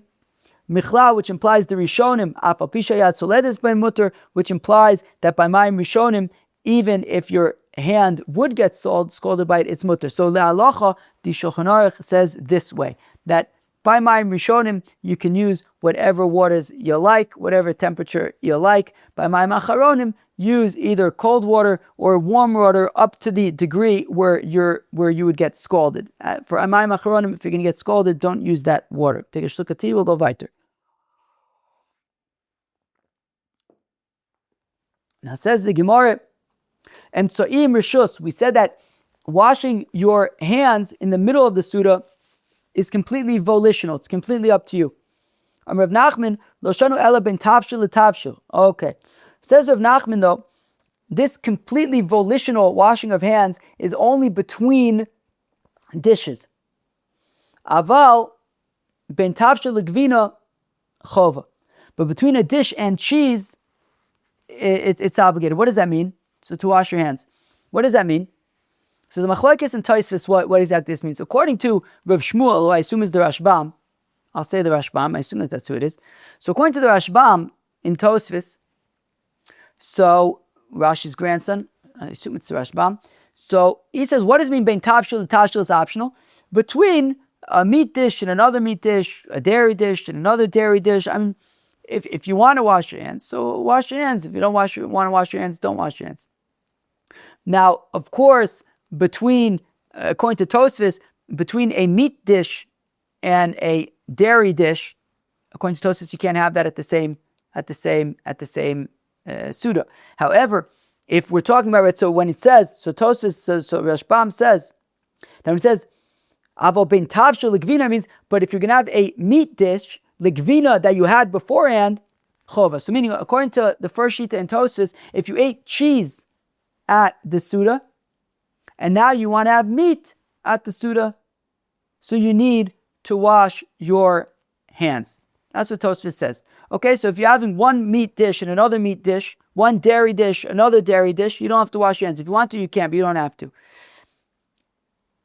Michla, which implies the Rishonim, Afal Pishayat Soledis Ben Mutter, which implies that by Mayim Rishonim, even if your hand would get scalded by it, it's Mutter. So Le'alacha, the Shulchan Aruch says this way, that by Mayim Rishonim, you can use whatever waters you like, whatever temperature you like. By Mayim Acharonim, use either cold water or warm water up to the degree where you would get scalded. For Mayim Acharonim, if you're going to get scalded, don't use that water. Take a shluck of tea, we'll go weiter. Now says the Gemara, Emtso'im Rishus, we said that washing your hands in the middle of the Suda is completely volitional. It's completely up to you. Rav Nachman, Loshanu Ela ben Tavshil l'Tavshil. Okay. Says Rav Nachman though, this completely volitional washing of hands is only between dishes. Aval ben Tavshil l'Gvina chova. But between a dish and cheese, it's obligated. What does that mean? So to wash your hands. What does that mean? So the Machlokes and Tosfos, what exactly this means? According to Rav Shmuel, who I assume is the Rashbam, I'll say the Rashbam, I assume that's who it is. So according to the Rashbam in Tosfos, so Rashi's grandson, I assume it's the Rashbam. So he says, what does it mean bein tavshil? The tavshil is optional. Between a meat dish and another meat dish, a dairy dish and another dairy dish, I mean, if you want to wash your hands, so wash your hands. If you don't want to wash your hands, don't wash your hands. Now, of course, according to Tosfos, between a meat dish and a dairy dish, according to Tosfos, you can't have that at the same Suda. However, if we're talking about it, so when it says, so Tosfos, so Rashbam says, then when it says, Avo ben tavshil l'gvina means, but if you're going to have a meat dish, l'gvina that you had beforehand, chova. So meaning, according to the first Shita in Tosfos, if you ate cheese at the Suda, and now you want to have meat at the Suda, so you need to wash your hands. That's what Tosfos says. Okay, so if you're having one meat dish and another meat dish, one dairy dish, another dairy dish, you don't have to wash your hands. If you want to, you can, but you don't have to.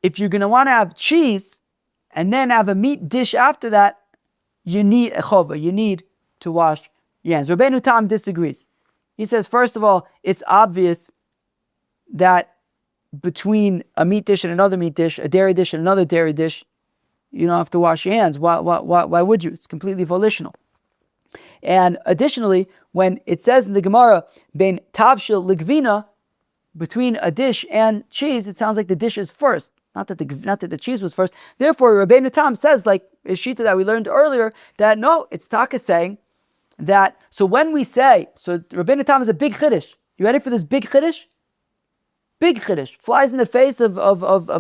If you're going to want to have cheese and then have a meat dish after that, you need a chova. You need to wash your hands. Rabbeinu Tam disagrees. He says, first of all, it's obvious that between a meat dish and another meat dish, a dairy dish and another dairy dish, you don't have to wash your hands. Why would you? It's completely volitional. And additionally, when it says in the Gemara, ben tavshil l'gvina, between a dish and cheese, it sounds like the dish is first, not that the cheese was first. Therefore, Rabbeinu Tam says, like a shita that we learned earlier, that no, it's Taka saying that. So when we say, so Rabbeinu Tam is a big chiddush. You ready for this big chiddush? Big chiddush, flies in the face of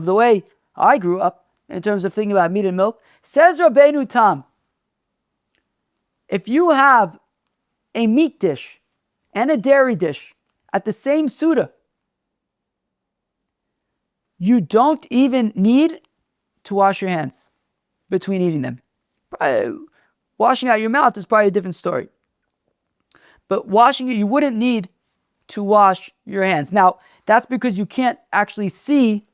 the way I grew up in terms of thinking about meat and milk. Says Rabbeinu Tam, if you have a meat dish and a dairy dish at the same Suda, you don't even need to wash your hands between eating them. Washing out your mouth is probably a different story. But washing it, you wouldn't need to wash your hands. Now, that's because you can't actually see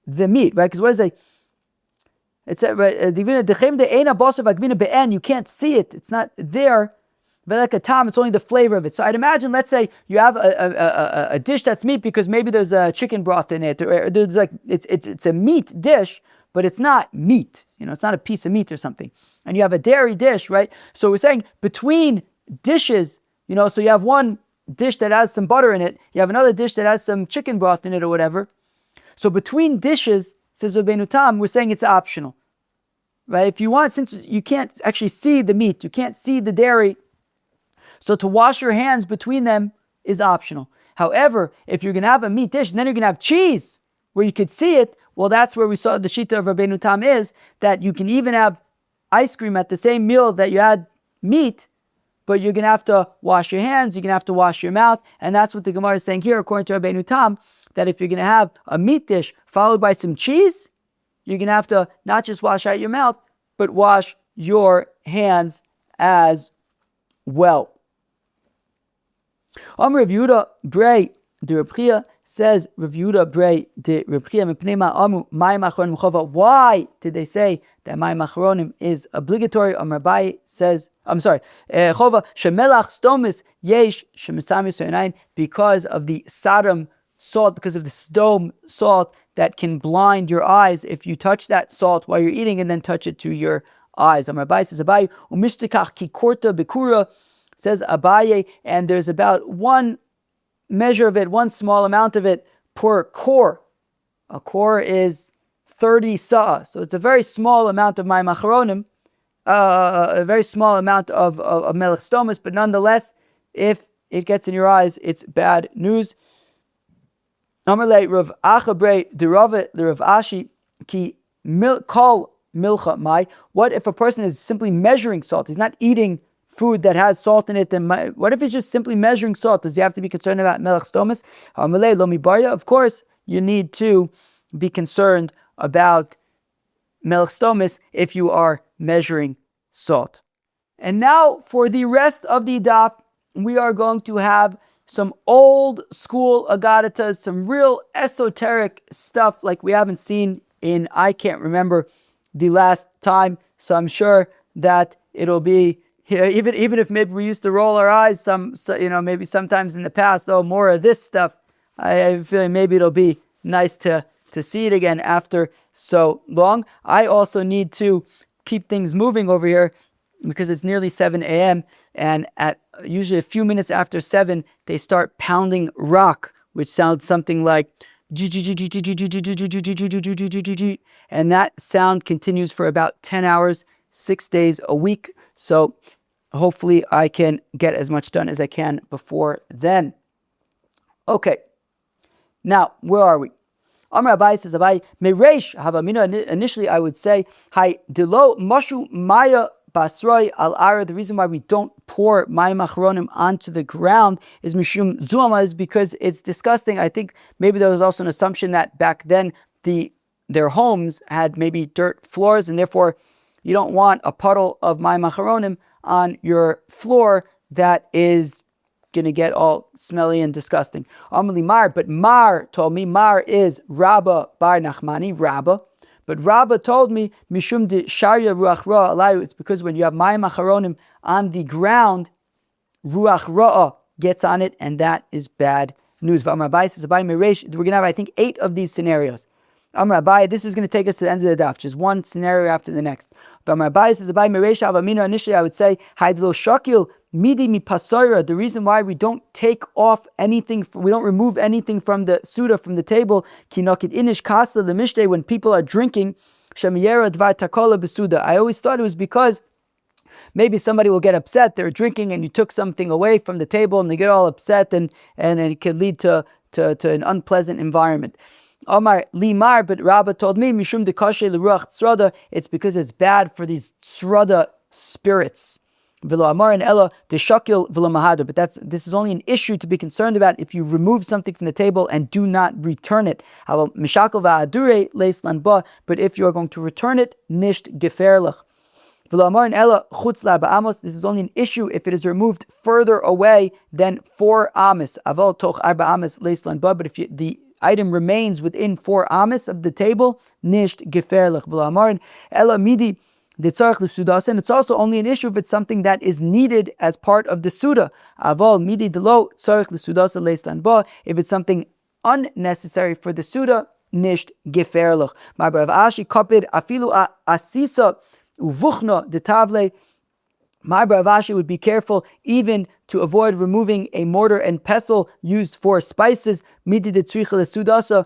the meat, right? Because what is it? It's you can't see it. It's not there. But it's only the flavor of it. So I'd imagine, let's say you have a dish that's meat because maybe there's a chicken broth in it, or there's like it's a meat dish, but it's not meat. It's not a piece of meat or something. And you have a dairy dish, right? So we're saying between dishes, so you have one dish that has some butter in it, you have another dish that has some chicken broth in it or whatever. So between dishes, says Rabbeinu Tam, we're saying it's optional, right? If you want, since you can't actually see the meat, you can't see the dairy, so to wash your hands between them is optional. However, if you're going to have a meat dish and then you're going to have cheese where you could see it, well, that's where we saw the shita of Rabbeinu Tam is that you can even have ice cream at the same meal that you had meat, but you're going to have to wash your hands, you're going to have to wash your mouth, and that's what the Gemara is saying here, according to Rabbeinu Tam, that if you're going to have a meat dish followed by some cheese, you're going to have to not just wash out your mouth, but wash your hands as well. Rav Yehuda Brei de Reb Chia says, Rav Yehuda Brei de Reb Chia mepnei amu mayim achronim chova. Why did they say that mayim achronim is obligatory? Abai says, chova shemelach stomis yesh shemesamis yonayin, because of the Sodom salt, because of the Sodom salt that can blind your eyes if you touch that salt while you're eating and then touch it to your eyes. Abai says, Abai umishtikach kikorta bekura. Says Abaye, and there's about one measure of it, one small amount of it per core. A core is 30 sa'ah, so it's a very small amount of mayim achronim, a very small amount of melech stomas, but nonetheless, if it gets in your eyes, it's bad news. Amalei Rav Achabrei de Rav Ashi ki kol milcha mai. What if a person is simply measuring salt? He's not eating food that has salt in it. Then what if he's just simply measuring salt? Does he have to be concerned about melech stomas? Of course, you need to be concerned about melech stomas if you are measuring salt. And now for the rest of the daf, we are going to have some old school agadatas, some real esoteric stuff like we haven't seen in, I can't remember the last time. So I'm sure that it'll be, even if maybe we used to roll our eyes maybe sometimes in the past, more of this stuff, I have a feeling maybe it'll be nice to see it again after so long. I also need to keep things moving over here because it's nearly 7 a.m. and at usually a few minutes after 7, they start pounding rock, which sounds something like, and that sound continues for about 10 hours, 6 days a week. So hopefully I can get as much done as I can before then. Okay, now where are we? Amar Abai says, Abai, Meresh Havamina, initially I would say, Hi, Delo Mashu Maya Basroi Al Ara, the reason why we don't pour Mayim Achronim onto the ground is Mishum Zuama, is because it's disgusting. I think maybe there was also an assumption that back then their homes had maybe dirt floors, and therefore you don't want a puddle of Mayim Achronim on your floor that is going to get all smelly and disgusting. Amali Mar, but Mar told me, Mar is Rabba Bar Nachmani, Rabba. But Rabba told me, Mishum de Sharia Ruach Ra Alayu, it's because when you have Mayim Acharonim on the ground, Ruach Ra gets on it, and that is bad news. Amar Abai says, Abai Meresh, we're going to have, I think, 8 of these scenarios. Amar Abai, this is going to take us to the end of the daf, just one scenario after the next. Amar Abai says, Abai Meresh Avamina, initially I would say, Haidlo Shakil, Midi mi pasora, the reason why we don't take off anything, we don't remove anything from the suda, from the table, kinokit inish kasa the mishte, when people are drinking, shamiyera dvar takola besuda. I always thought it was because maybe somebody will get upset, they're drinking and you took something away from the table and they get all upset, and it could lead to to an unpleasant environment. Omar Limar, but Rabba told me, Mishum de Kashe L'Ruach Tzrada, it's because it's bad for these Tzrada spirits. V'lo Amar and Ella de Shakil v'lo Mahadar, but this is only an issue to be concerned about if you remove something from the table and do not return it. How Mishakal va'adure leis lanba, but if you are going to return it, nisht geferlach. V'lo Amar and Ella chutz la'arba amos, this is only an issue if it is removed further away than 4 amos. Aval toch arba amos leis lanba, but if the item remains within 4 amos of the table, nisht geferlach. V'lo Amar and Ella midi. And it's also only an issue if it's something that is needed as part of the Suda. If it's something unnecessary for the Suda, nisht geferlich. My brother Ashi kapid afilu asisa uvuchna detavle. My brother Ashi would be careful even to avoid removing a mortar and pestle used for spices. Midi de tzricha lesudasa.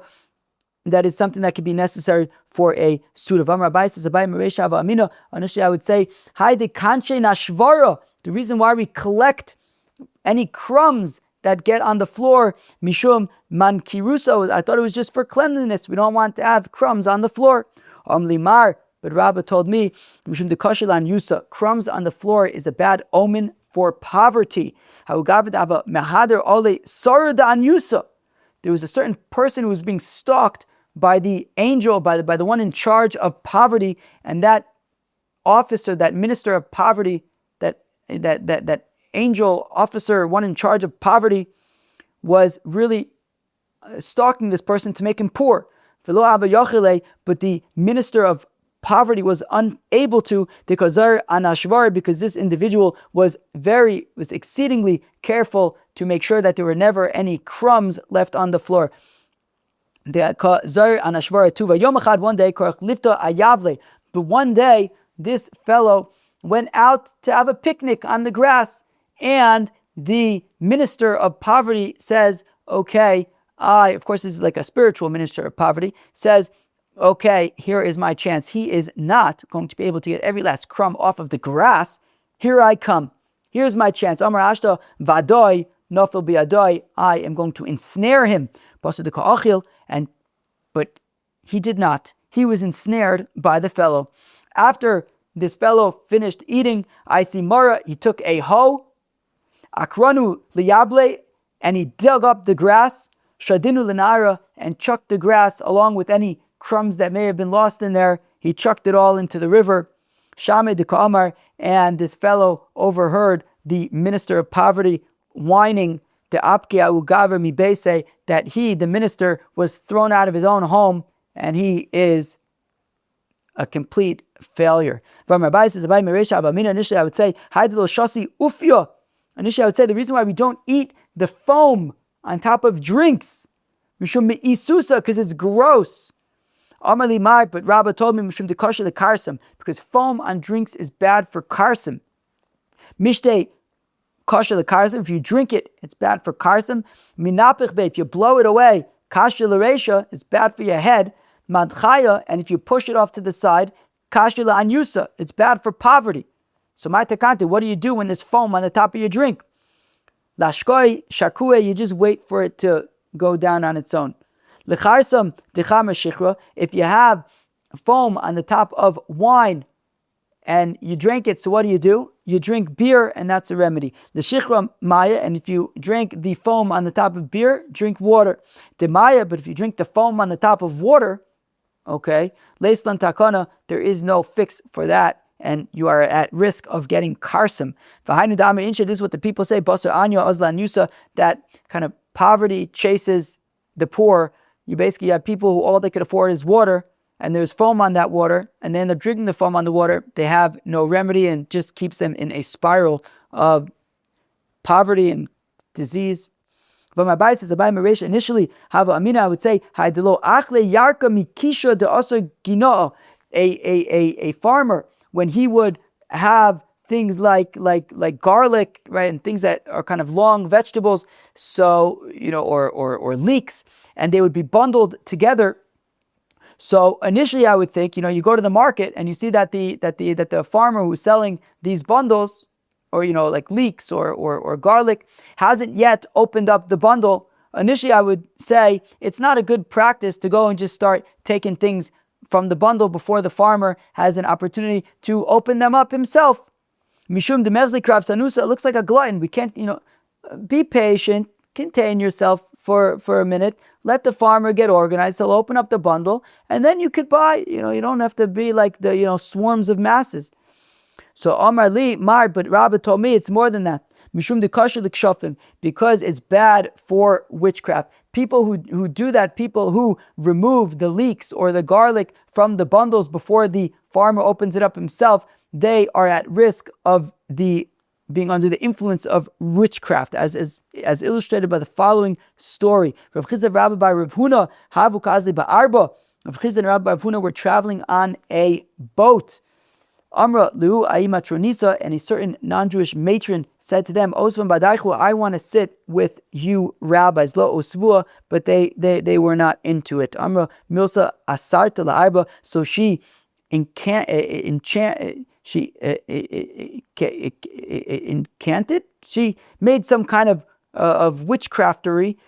That is something that could be necessary for a suda. Honestly, I would say, the reason why we collect any crumbs that get on the floor, mishum man kiruso, I thought it was just for cleanliness. We don't want to have crumbs on the floor. Limar, but Rabba told me, mishum de kashilan yusa, crumbs on the floor is a bad omen for poverty. There was a certain person who was being stalked by the angel, by the one in charge of poverty, and that officer, that minister of poverty, that angel officer, one in charge of poverty, was really stalking this person to make him poor. But the minister of poverty was unable to, because this individual was exceedingly careful to make sure that there were never any crumbs left on the floor. One day, but one day, this fellow went out to have a picnic on the grass, and the minister of poverty says, okay, of course this is like a spiritual minister of poverty, says, okay, here is my chance. He is not going to be able to get every last crumb off of the grass. Here I come. Here's my chance. Amar Ashta Vadoi Nofel Biadoi. I am going to ensnare him. But he did not. He was ensnared by the fellow. After this fellow finished eating, I see Mara, he took a hoe, Akranu liyable, and he dug up the grass, Shadinu linara, and chucked the grass along with any crumbs that may have been lost in there. He chucked it all into the river. Shame de Ka'amar, and this fellow overheard the minister of poverty whining the Apkia Ugaver Mibese, that he, the minister, was thrown out of his own home and he is a complete failure. From Rabbi says, initially I would say, initially I would say the reason why we don't eat the foam on top of drinks, because it's gross. But Rabbi told me, because foam on drinks is bad for karsim. Mishtei kasha l'karsim, if you drink it, it's bad for karsim. Minapich beit, you blow it away. Kasha l'reisha, it's bad for your head. Madchaya, and if you push it off to the side, kasha l'anyusa, it's bad for poverty. So my takante, what do you do when there's foam on the top of your drink? Lashkoi shakue, you just wait for it to go down on its own. L'charsam dechama shichra, if you have foam on the top of wine and you drink it, so what do? You drink beer, and that's a remedy. The shichra maya, and if you drink the foam on the top of beer, drink water. The maya, but if you drink the foam on the top of water, okay, leislan takana, there is no fix for that, and you are at risk of getting karsim. This is what the people say, that kind of poverty chases the poor. You basically have people who all they could afford is water, and there's foam on that water, and they end up drinking the foam on the water. They have no remedy, and just keeps them in a spiral of poverty and disease. But my bias is initially, I would say, a farmer, when he would have things like garlic, right, and things that are kind of long vegetables, so or leeks, and they would be bundled together. So initially, I would think, you go to the market and you see that the farmer who's selling these bundles, or like leeks or garlic, hasn't yet opened up the bundle initially I would say it's not a good practice to go and just start taking things from the bundle before the farmer has an opportunity to open them up himself. Mishum demerzli krav sanusa, it looks like a glutton. We can't, be patient, contain yourself for a minute, let the farmer get organized, he'll open up the bundle, and then you could buy, you don't have to be like the, swarms of masses. So Amar Li, Mar, but Rabbi told me it's more than that. Mishum de kasher l'kshafim, because it's bad for witchcraft. People who do that, people who remove the leeks or the garlic from the bundles before the farmer opens it up himself, they are at risk of being under the influence of witchcraft, as illustrated by the following story. Rav Chizda and Rabbi Rav Huna havu kazli ba'arba. Rav Chizda and Rabbi Rav Huna were traveling on a boat. Amra Lu Aimatronisa, and a certain non-Jewish matron said to them, Osvan Badaichu, I want to sit with you rabbis, Lo Osvua, but they were not into it. Amra Milsa Asarta La'arba, so she enchanted, she made some kind of witchcraftery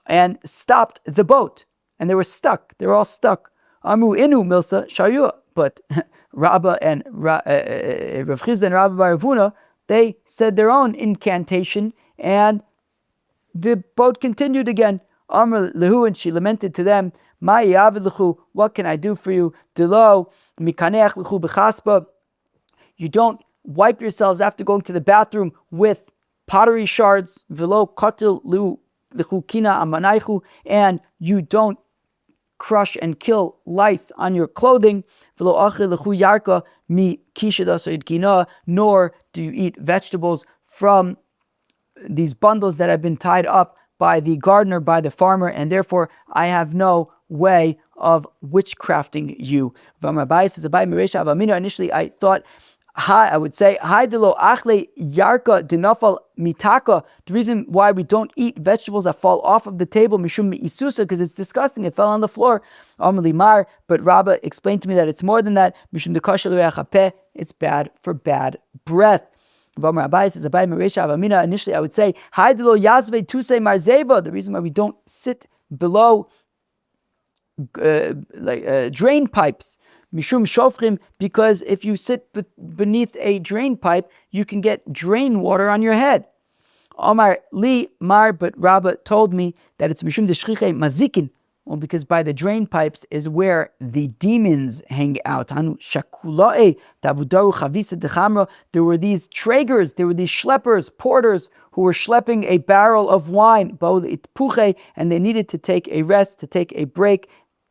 and stopped the boat. And they were stuck. They were all stuck. Amru Inu Milsa Shayua, but Rabba and Rav Chizda and Rabbi Bar Ravuna, they said their own incantation, and the boat continued again. Amr lehu, and she lamented to them, Ma yavid lechu, what can I do for you? Delo mikaneach lechu b'chaspa. You don't wipe yourselves after going to the bathroom with pottery shards. Velo kotil lechu kina amanaichu, and you don't crush and kill lice on your clothing, nor do you eat vegetables from these bundles that have been tied up by the gardener, by the farmer, and therefore I have no way of witchcrafting you. Initially I thought, I would say, the reason why we don't eat vegetables that fall off of the table, mishum isusa, because it's disgusting, it fell on the floor. But Rabbah explained to me that it's more than that. Mishum de, it's bad for bad breath. Initially I would say, the reason why we don't sit below drain pipes, Mishum shofrim, because if you sit beneath a drain pipe, you can get drain water on your head. Omar li mar, but Rabbah told me that it's mishum deshchiche mazikin, well, because by the drain pipes is where the demons hang out. Hanu shakulae tavudaru chavisa dechamra. There were these tregers, there were these schleppers, porters who were schlepping a barrel of wine, and they needed to take a rest, to take a break,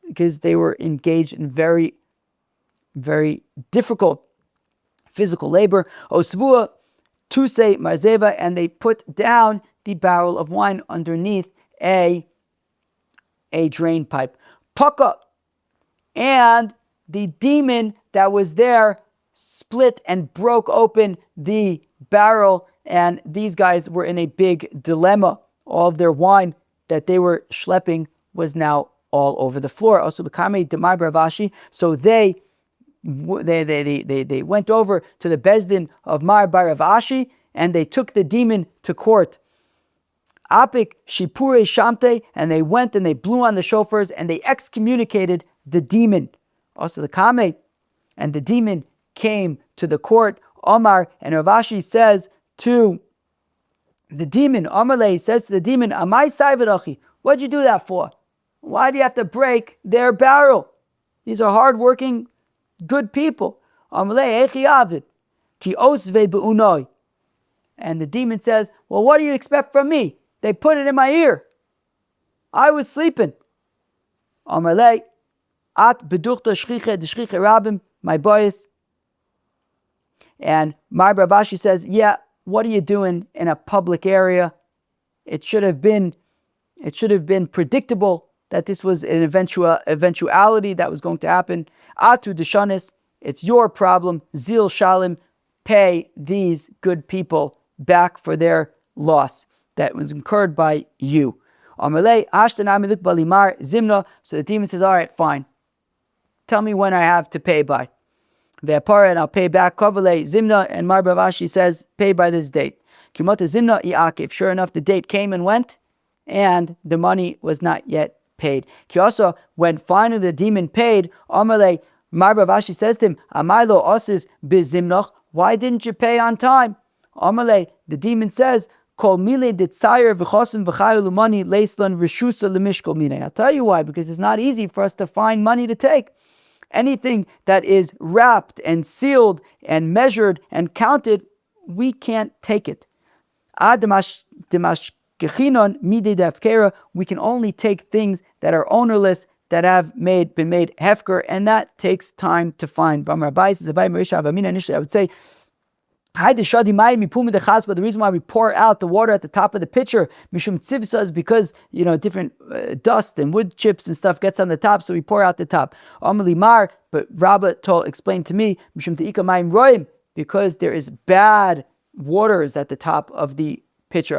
because they were engaged in very, very difficult physical labor. Osvua tuse marzeva, and they put down the barrel of wine underneath a drain pipe. Paka, and the demon that was there split and broke open the barrel, and these guys were in a big dilemma. All of their wine that they were schlepping was now all over the floor. Also, the Kamei Demar Bravashi, so they went over to the Bezdin of Mar Bar Rav Ashi, and they took the demon to court. Apik Shipure Shamte, and they went and they blew on the shofars and they excommunicated the demon. Also the Kame, and the demon came to the court. Omar, and Rav Ashi says to the demon, Amalei says to the demon, Amai Saivadachi, what'd you do that for? Why do you have to break their barrel? These are hardworking, good people. And the demon says, well, what do you expect from me? They put it in my ear. I was sleeping. My boys. And Mar Bravashi says, yeah, what are you doing in a public area? It should have been predictable that this was an eventuality that was going to happen. Atu deshanis, it's your problem. Zil shalim, pay these good people back for their loss that was incurred by you. Amalei ashtanamilik balimar zimna. So the demon says, all right, fine. Tell me when I have to pay by. Ve'apara, and I'll pay back. Kavale zimna, and Mar Bravashi says, pay by this date. Kimota zimna i'akiv. Sure enough, the date came and went, and the money was not yet paid. Kiyoso, when finally the demon paid, Amalei, Mar Rav Ashi says to him, Amailo osis bizimnoch, why didn't you pay on time? Amalei, the demon says, Kol mile ditzayir v'chosim v'chayu lumani leislan reshusa lemishkol mine. I'll tell you why, because it's not easy for us to find money to take. Anything that is wrapped and sealed and measured and counted, we can't take it. We can only take things that are ownerless, that have been made hefker, and that takes time to find. Initially, I would say, the reason why we pour out the water at the top of the pitcher, mishum tzivsa, is because different dust and wood chips and stuff gets on the top, so we pour out the top. Amalimar, but Rabba explained to me, mishum teika mayim roim, because there is bad waters at the top of the pitcher.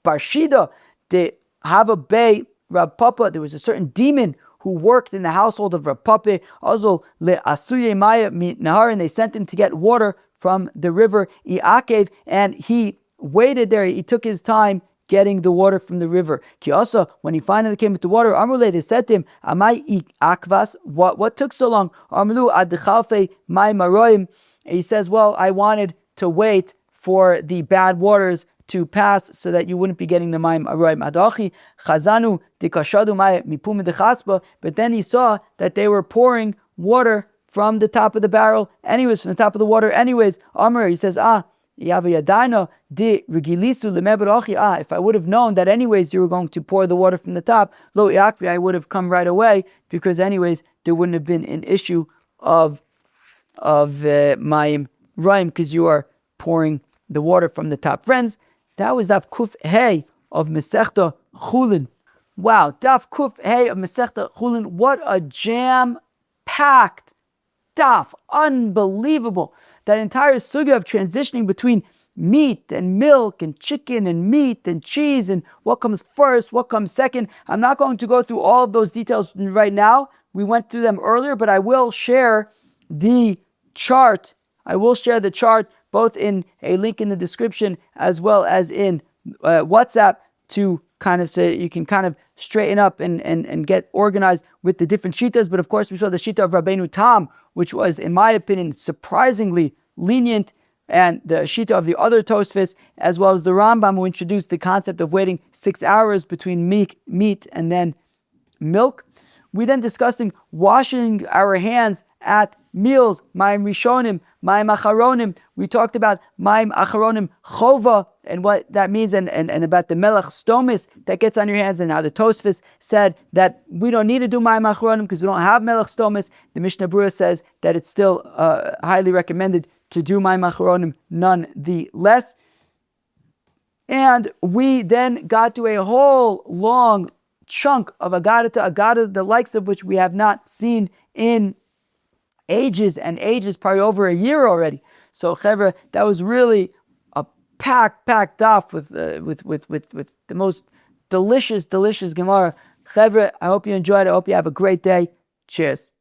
Barshida de Hava Bay Rab Papa, there was a certain demon who worked in the household of Rab Papa, Azol le Asuye Maya mi Nahar, and they sent him to get water from the river Iakev, and he waited there. He took his time getting the water from the river. Kiasa, when he finally came with the water, Amrule, they said to him, Amai akvas, what took so long? Amlu adchalfe mai maroim. He says, well, I wanted to wait for the bad waters to pass so that you wouldn't be getting the mayim aroim adachi chazanu dikashadu may mipum dechatzba. But then he saw that they were pouring water from the top of the barrel anyways, from the top of the water anyways. Amr, he says, if I would have known that anyways you were going to pour the water from the top, lo yakvi, I would have come right away, because anyways there wouldn't have been an issue of mayim raim, because you are pouring the water from the top. Friends, that was Daf Kuf Hey of Masechta Chullin. Wow, Daf Kuf Hey of Masechta Chullin. What a jam-packed daf. Unbelievable. That entire sugya of transitioning between meat and milk and chicken and meat and cheese and what comes first, what comes second. I'm not going to go through all of those details right now. We went through them earlier, but I will share the chart. Both in a link in the description as well as in WhatsApp, to kind of say you can kind of straighten up and get organized with the different shitas. But of course, we saw the shita of Rabbeinu Tam, which was, in my opinion, surprisingly lenient, and the shita of the other Tosfos, as well as the Rambam, who introduced the concept of waiting 6 hours between meat and then milk. We then discussed washing our hands at meals, Maim Rishonim, Maim Acharonim. We talked about Maim Acharonim Chova and what that means, and about the Melech Stomis that gets on your hands, and how the Tosfos said that we don't need to do Maim Acharonim because we don't have Melech Stomis. The Mishnah Berurah says that it's still highly recommended to do Maim Acharonim nonetheless. And we then got to a whole long chunk of agada, the likes of which we have not seen in ages and ages, probably over a year already. So Chevra, that was really a packed daf with the most delicious Gemara. Chevra, I hope you enjoyed it. I hope you have a great day. Cheers.